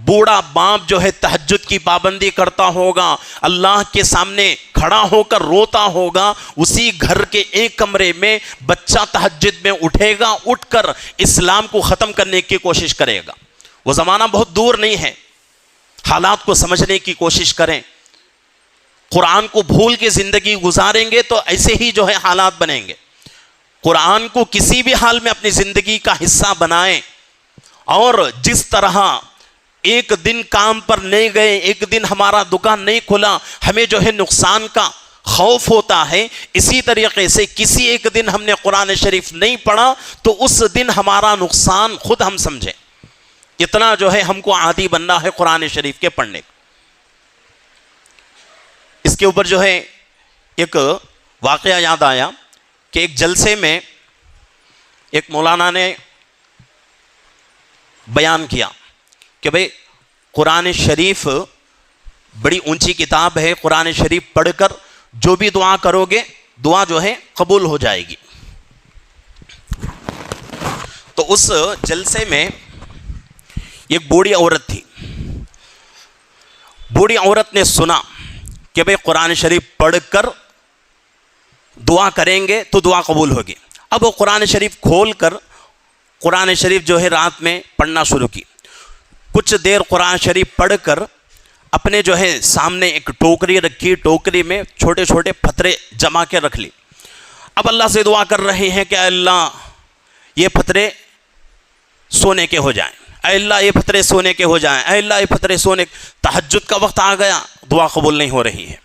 Speaker 2: بوڑھا باپ جو ہے تہجد کی پابندی کرتا ہوگا، اللہ کے سامنے کھڑا ہو کر روتا ہوگا، اسی گھر کے ایک کمرے میں بچہ تہجد میں اٹھے گا، اٹھ کر اسلام کو ختم کرنے کی کوشش کرے گا۔ وہ زمانہ بہت دور نہیں ہے، حالات کو سمجھنے کی کوشش کریں۔ قرآن کو بھول کے زندگی گزاریں گے تو ایسے ہی جو ہے حالات بنیں گے۔ قرآن کو کسی بھی حال میں اپنی زندگی کا حصہ بنائیں، اور جس طرح ایک دن کام پر نہیں گئے، ایک دن ہمارا دکان نہیں کھلا، ہمیں جو ہے نقصان کا خوف ہوتا ہے، اسی طریقے سے کسی ایک دن ہم نے قرآن شریف نہیں پڑھا تو اس دن ہمارا نقصان خود ہم سمجھیں۔ اتنا جو ہے ہم کو عادی بننا ہے قرآن شریف کے پڑھنے کا۔ اس کے اوپر جو ہے ایک واقعہ یاد آیا کہ ایک جلسے میں ایک مولانا نے بیان کیا کہ بھئی قرآن شریف بڑی اونچی کتاب ہے، قرآن شریف پڑھ کر جو بھی دعا کرو گے دعا جو ہے قبول ہو جائے گی۔ تو اس جلسے میں ایک بوڑھی عورت تھی۔ بوڑھی عورت نے سنا کہ بھئی قرآن شریف پڑھ کر دعا کریں گے تو دعا قبول ہوگی۔ اب وہ قرآن شریف کھول کر قرآن شریف جو ہے رات میں پڑھنا شروع کی۔ کچھ دیر قرآن شریف پڑھ کر اپنے جو ہے سامنے ایک ٹوکری رکھی، ٹوکری میں چھوٹے چھوٹے پتھرے جما کے رکھ لی۔ اب اللہ سے دعا کر رہے ہیں کہ اے اللہ یہ پتھرے سونے کے ہو جائیں، اے اللہ یہ پتھرے سونے کے ہو جائیں، اے اللہ یہ پتھرے سونے۔ تہجد کا وقت آ گیا، دعا قبول نہیں ہو رہی ہے۔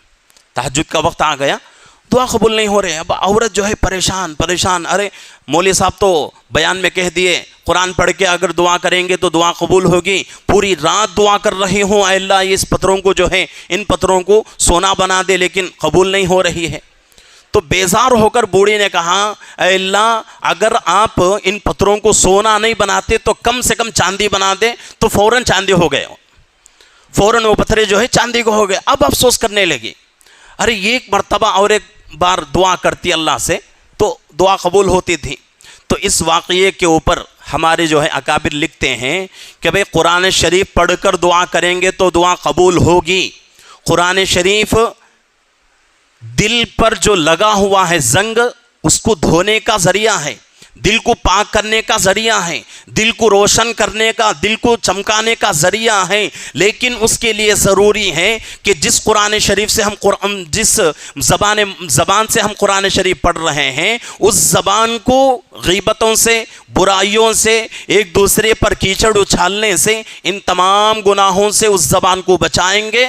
Speaker 2: تہجد کا وقت آ گیا، دعا قبول نہیں ہو رہے ہیں۔ اب عورت جو ہے پریشان، ارے مولوی صاحب تو بیان میں کہہ دیے قرآن پڑھ کے اگر دعا کریں گے تو دعا قبول ہوگی، پوری رات دعا کر رہی ہوں اے اللہ اس پتھروں کو جو ہے ان پتھروں کو سونا بنا دے، لیکن قبول نہیں ہو رہی ہے۔ تو بیزار ہو کر بوڑھی نے کہا اے اللہ اگر آپ ان پتھروں کو سونا نہیں بناتے تو کم سے کم چاندی بنا دے، تو فوراً چاندی ہو گئے، فوراً وہ پتھرے جو ہے چاندی کو ہو گئے۔ اب افسوس کرنے لگی، ارے ایک مرتبہ اور ایک بار دعا کرتی اللہ سے تو دعا قبول ہوتی تھی۔ تو اس واقعے کے اوپر ہمارے جو ہے اکابر لکھتے ہیں کہ بھئی قرآن شریف پڑھ کر دعا کریں گے تو دعا قبول ہوگی۔ قرآن شریف دل پر جو لگا ہوا ہے زنگ، اس کو دھونے کا ذریعہ ہے، دل کو پاک کرنے کا ذریعہ ہے، دل کو روشن کرنے کا، دل کو چمکانے کا ذریعہ ہے، لیکن اس کے لیے ضروری ہے کہ جس قرآن شریف سے جس زبان سے ہم قرآن شریف پڑھ رہے ہیں اس زبان کو غیبتوں سے، برائیوں سے، ایک دوسرے پر کیچڑ اچھالنے سے، ان تمام گناہوں سے اس زبان کو بچائیں گے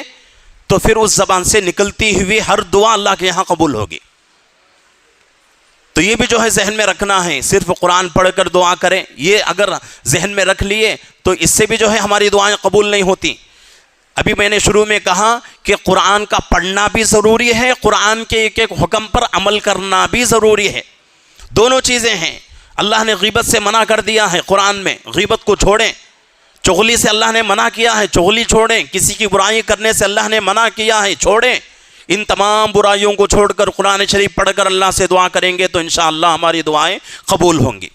Speaker 2: تو پھر اس زبان سے نکلتی ہوئی ہر دعا اللہ کے یہاں قبول ہوگی۔ تو یہ بھی جو ہے ذہن میں رکھنا ہے، صرف قرآن پڑھ کر دعا کریں، یہ اگر ذہن میں رکھ لیے تو اس سے بھی جو ہے ہماری دعائیں قبول نہیں ہوتی۔ ابھی میں نے شروع میں کہا کہ قرآن کا پڑھنا بھی ضروری ہے، قرآن کے ایک ایک حکم پر عمل کرنا بھی ضروری ہے، دونوں چیزیں ہیں۔ اللہ نے غیبت سے منع کر دیا ہے قرآن میں، غیبت کو چھوڑیں۔ چغلی سے اللہ نے منع کیا ہے، چغلی چھوڑیں۔ کسی کی برائی کرنے سے اللہ نے منع کیا ہے، چھوڑیں۔ ان تمام برائیوں کو چھوڑ کر قرآن شریف پڑھ کر اللہ سے دعا کریں گے تو انشاءاللہ ہماری دعائیں قبول ہوں گی۔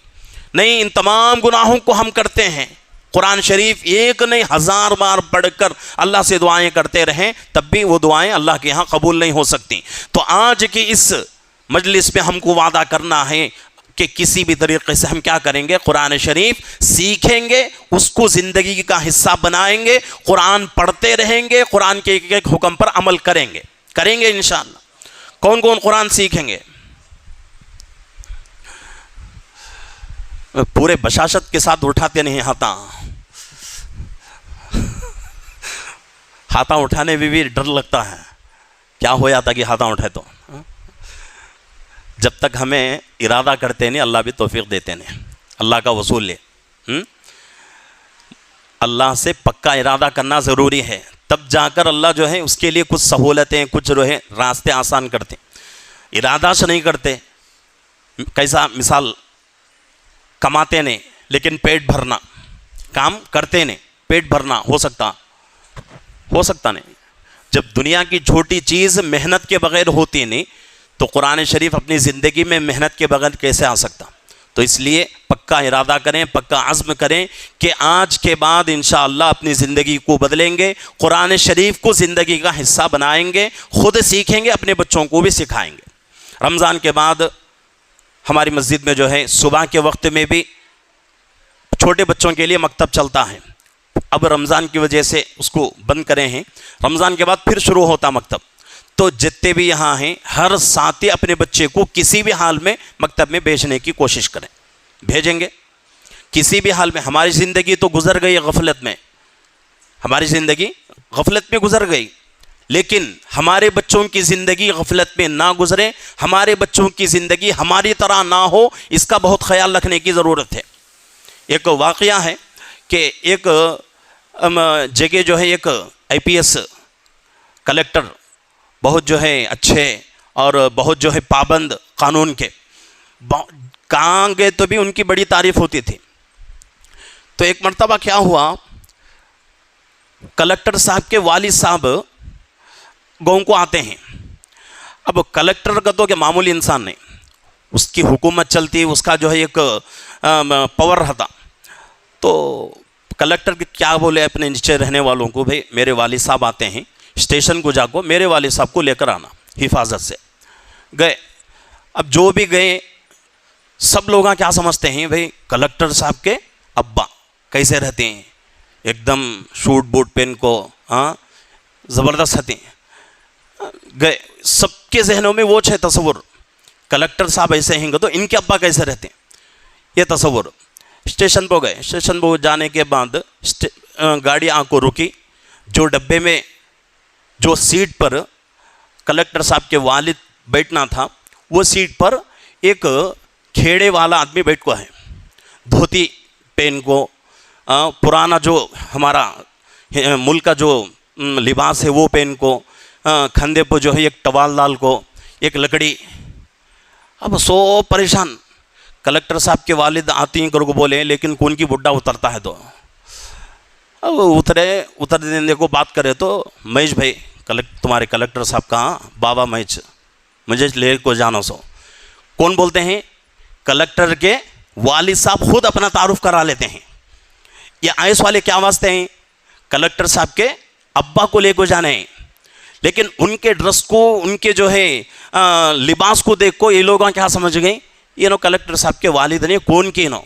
Speaker 2: نہیں، ان تمام گناہوں کو ہم کرتے ہیں، قرآن شریف ایک نہیں 1000 بار پڑھ کر اللہ سے دعائیں کرتے رہیں تب بھی وہ دعائیں اللہ کے ہاں قبول نہیں ہو سکتی۔ تو آج کی اس مجلس میں ہم کو وعدہ کرنا ہے کہ کسی بھی طریقے سے ہم کیا کریں گے، قرآن شریف سیکھیں گے، اس کو زندگی کا حصہ بنائیں گے، قرآن پڑھتے رہیں گے، قرآن کے ایک ایک حکم پر عمل کریں گے انشاءاللہ۔ کون کون قرآن سیکھیں گے؟ پورے بشاشت کے ساتھ اٹھاتے نہیں ہاتھاں اٹھانے میں بھی ڈر لگتا ہے، کیا ہو جاتا کہ ہاتھاں اٹھائے تو جب تک ہمیں ارادہ کرتے نہیں اللہ بھی توفیق دیتے نہیں، اللہ کا وصول لے۔ اللہ سے پکا ارادہ کرنا ضروری ہے، تب جا کر اللہ جو ہے اس کے لیے کچھ سہولتیں، کچھ جو ہے راستے آسان کرتے۔ ارادہ سے نہیں کرتے، کیسا مثال، کماتے نہیں لیکن پیٹ بھرنا، کام کرتے نہیں پیٹ بھرنا ہو سکتا نہیں۔ جب دنیا کی چھوٹی چیز محنت کے بغیر ہوتی نہیں تو قرآن شریف اپنی زندگی میں محنت کے بغیر کیسے آ سکتا؟ تو اس لیے پکا ارادہ کریں، پکا عزم کریں کہ آج کے بعد انشاءاللہ اپنی زندگی کو بدلیں گے، قرآن شریف کو زندگی کا حصہ بنائیں گے، خود سیکھیں گے، اپنے بچوں کو بھی سکھائیں گے۔ رمضان کے بعد ہماری مسجد میں جو ہے صبح کے وقت میں بھی چھوٹے بچوں کے لیے مکتب چلتا ہے، اب رمضان کی وجہ سے اس کو بند کرے ہیں، رمضان کے بعد پھر شروع ہوتا مکتب۔ تو جتنے بھی یہاں ہیں ہر ساتھی اپنے بچے کو کسی بھی حال میں مکتب میں بھیجنے کی کوشش کریں، بھیجیں گے کسی بھی حال میں۔ ہماری زندگی تو گزر گئی غفلت میں، ہماری زندگی غفلت میں گزر گئی، لیکن ہمارے بچوں کی زندگی غفلت میں نہ گزرے، ہمارے بچوں کی زندگی ہماری طرح نہ ہو، اس کا بہت خیال رکھنے کی ضرورت ہے۔ ایک واقعہ ہے کہ ایک جگہ جو ہے ایک IPS کلیکٹر بہت جو ہے اچھے اور بہت جو ہے پابند قانون کے، کہاں گئے تو بھی ان کی بڑی تعریف ہوتی تھی۔ تو ایک مرتبہ کیا ہوا، کلیکٹر صاحب کے والد صاحب گاؤں کو آتے ہیں۔ اب کلیکٹر کا تو کہ معمولی انسان نہیں، اس کی حکومت چلتی، اس کا جو ہے ایک پاور رہتا۔ تو کلیکٹر کیا بولے اپنے نیچے رہنے والوں کو، بھئی میرے والد صاحب آتے ہیں، اسٹیشن کو جا کو میرے والد صاحب کو لے کر آنا حفاظت سے۔ گئے، اب جو بھی گئے سب لوگ کیا سمجھتے ہیں، بھئی کلیکٹر صاحب کے ابا کیسے رہتے ہیں، ایک دم شوٹ بوٹ پہن کو، ہاں زبردست رہتے ہیں۔ گئے، سب کے ذہنوں میں وہ ہے تصور، کلیکٹر صاحب ایسے ہیں گے تو ان کے ابا کیسے رہتے ہیں، یہ تصور۔ اسٹیشن پہ گئے، اسٹیشن پہ جانے کے بعد گاڑی آ کو رکی، جو ڈبے میں جو سیٹ پر کلیکٹر صاحب کے والد بیٹھنا تھا وہ سیٹ پر ایک کھیڑے والا آدمی بیٹھ کو ہے، دھوتی پہن کو، پرانا جو ہمارا ملک کا جو لباس ہے وہ پہن کو، کھندے پہ جو ہے ایک ٹوال ڈال کو، ایک لکڑی۔ اب سو پریشان، کلیکٹر صاحب کے والد آتی ہیں کر کو بولے، لیکن کون کی بڈھا اترتا ہے تو اب اتر دینے کو بات کرے تو مہیش بھائی تمہارے کلیکٹر صاحب کہاں، بابا مہیش مجھے لے کو جانا سو۔ کون بولتے ہیں، کلیکٹر کے والد صاحب خود اپنا تعارف کرا لیتے ہیں۔ یہ آئس والے کیا واسطے ہیں، کلیکٹر صاحب کے ابا کو لے کو جانے ہیں، لیکن ان کے ڈریس کو، ان کے جو ہے لباس کو دیکھ کو یہ لوگ کیا سمجھ گئے، یہ نو کلیکٹر صاحب کے والد نے کون کی نو۔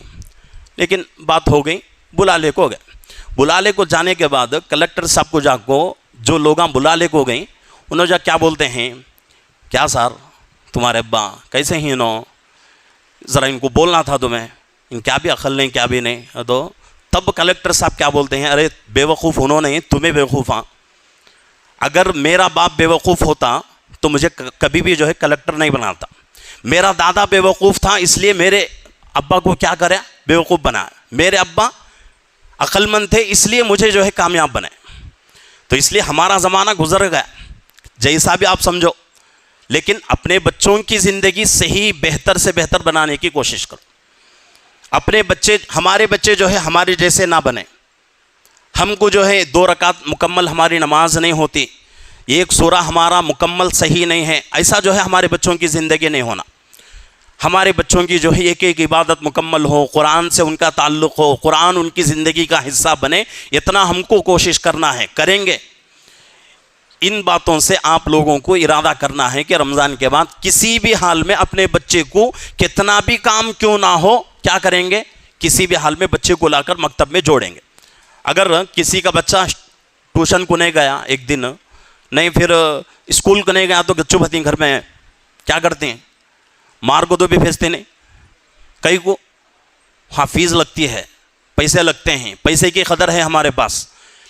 Speaker 2: لیکن بات ہو گئی، بلا لے کو گئے، بلا لے کو جانے کے بعد کلیکٹر صاحب کو جا کو جو لوگاں بلا لے کو گئیں انہوں جا کیا بولتے ہیں، کیا سر تمہارے ابا کیسے ہی نو، ذرا ان کو بولنا تھا تمہیں، ان کیا بھی عقل نہیں کیا بھی نہیں۔ تو تب کلیکٹر صاحب کیا بولتے ہیں، ارے بے وقوف انہوں نے، تمہیں بے وقوف ہاں، اگر میرا باپ بے وقوف ہوتا تو مجھے کبھی بھی جو ہے کلیکٹر نہیں بناتا، میرا دادا بے وقوف تھا اس لیے میرے ابا کو کیا کرا، بے وقوف بنا، میرے ابا عقل مند تھے اس لیے مجھے جو ہے کامیاب بنے۔ تو اس لیے ہمارا زمانہ گزر گیا، جیسا بھی آپ سمجھو، لیکن اپنے بچوں کی زندگی صحیح بہتر سے بہتر بنانے کی کوشش کرو۔ اپنے بچے، ہمارے بچے جو ہے ہمارے جیسے نہ بنے، ہم کو جو ہے 2 رکعت مکمل ہماری نماز نہیں ہوتی، ایک سورہ ہمارا مکمل صحیح نہیں ہے، ایسا جو ہے ہمارے بچوں کی زندگی نہیں ہونا۔ ہمارے بچوں کی جو ہے ایک ایک عبادت مکمل ہو، قرآن سے ان کا تعلق ہو، قرآن ان کی زندگی کا حصہ بنے، اتنا ہم کو کوشش کرنا ہے، کریں گے۔ ان باتوں سے آپ لوگوں کو ارادہ کرنا ہے کہ رمضان کے بعد کسی بھی حال میں اپنے بچے کو کتنا بھی کام کیوں نہ ہو کیا کریں گے، کسی بھی حال میں بچے کو لا کر مکتب میں جوڑیں گے۔ اگر کسی کا بچہ ٹیوشن کو نہیں گیا ایک دن، نہیں پھر اسکول کو نہیں گیا تو گچو بھتی گھر میں کیا کرتے ہیں، مار کو تو بھی بھیجتے نہیں، کئی کو ہاں فیس لگتی ہے، پیسے لگتے ہیں، پیسے کی قدر ہے ہمارے پاس،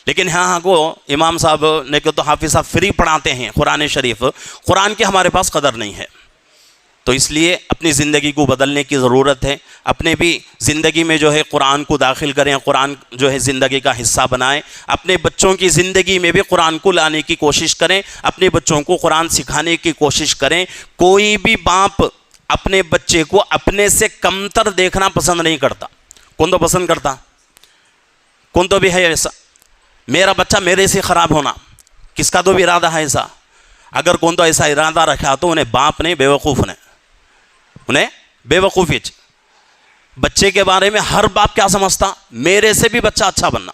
Speaker 2: لیکن ہاں کو امام صاحب نے کہ تو حافظ صاحب فری پڑھاتے ہیں قرآن شریف، قرآن کی ہمارے پاس قدر نہیں ہے۔ تو اس لیے اپنی زندگی کو بدلنے کی ضرورت ہے، اپنے بھی زندگی میں جو ہے قرآن کو داخل کریں، قرآن جو ہے زندگی کا حصہ بنائیں، اپنے بچوں کی زندگی میں بھی قرآن کو لانے کی کوشش کریں، اپنے بچوں کو قرآن سکھانے کی کوشش کریں۔ کوئی بھی باپ اپنے بچے کو اپنے سے کمتر دیکھنا پسند نہیں کرتا، کون تو پسند کرتا، کون تو بھی ہے ایسا، میرا بچہ میرے سے خراب ہونا، کس کا تو بھی ارادہ ہے ایسا، اگر کون تو ایسا ارادہ رکھا تو انہیں باپ نے بے وقوف نے، انہیں بے وقوفی بچے کے بارے میں ہر باپ کیا سمجھتا؟ میرے سے بھی بچہ اچھا بننا.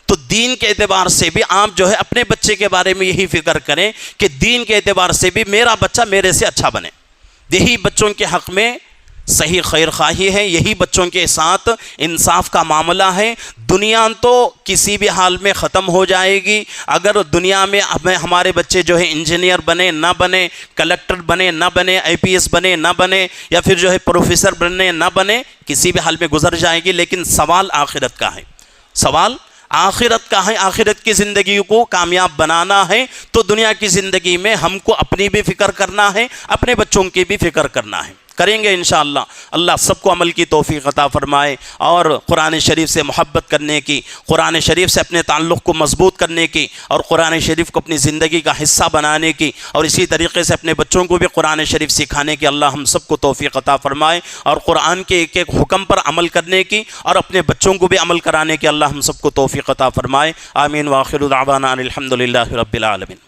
Speaker 2: تو دین کے اعتبار سے بھی آپ جو ہے اپنے بچے کے بارے میں یہی فکر کریں کہ دین کے اعتبار سے بھی میرا بچہ میرے سے اچھا بنے. یہی بچوں کے حق میں صحیح خیر خواہی ہے, یہی بچوں کے ساتھ انصاف کا معاملہ ہے. دنیا تو کسی بھی حال میں ختم ہو جائے گی. اگر دنیا میں ہمارے بچے جو ہے انجینئر بنے نہ بنے, کلیکٹر بنے نہ بنے, IPS بنے نہ بنے, یا پھر جو ہے پروفیسر بنے نہ بنے, کسی بھی حال میں گزر جائے گی. لیکن سوال آخرت کا ہے, سوال آخرت کا ہے. آخرت کی زندگی کو کامیاب بنانا ہے تو دنیا کی زندگی میں ہم کو اپنی بھی فکر کرنا ہے, اپنے بچوں کی بھی فکر کرنا ہے. کریں گے انشاءاللہ. اللہ سب کو عمل کی توفیق عطا فرمائے اور قرآن شریف سے محبت کرنے کی, قرآن شریف سے اپنے تعلق کو مضبوط کرنے کی, اور قرآن شریف کو اپنی زندگی کا حصہ بنانے کی, اور اسی طریقے سے اپنے بچوں کو بھی قرآن شریف سکھانے کی اللہ ہم سب کو توفیق عطا فرمائے, اور قرآن کے ایک ایک حکم پر عمل کرنے کی اور اپنے بچوں کو بھی عمل کرانے کی اللہ ہم سب کو توفیق عطا فرمائے. آمین. وآخر دعوانا الحمدللہ رب العالمین.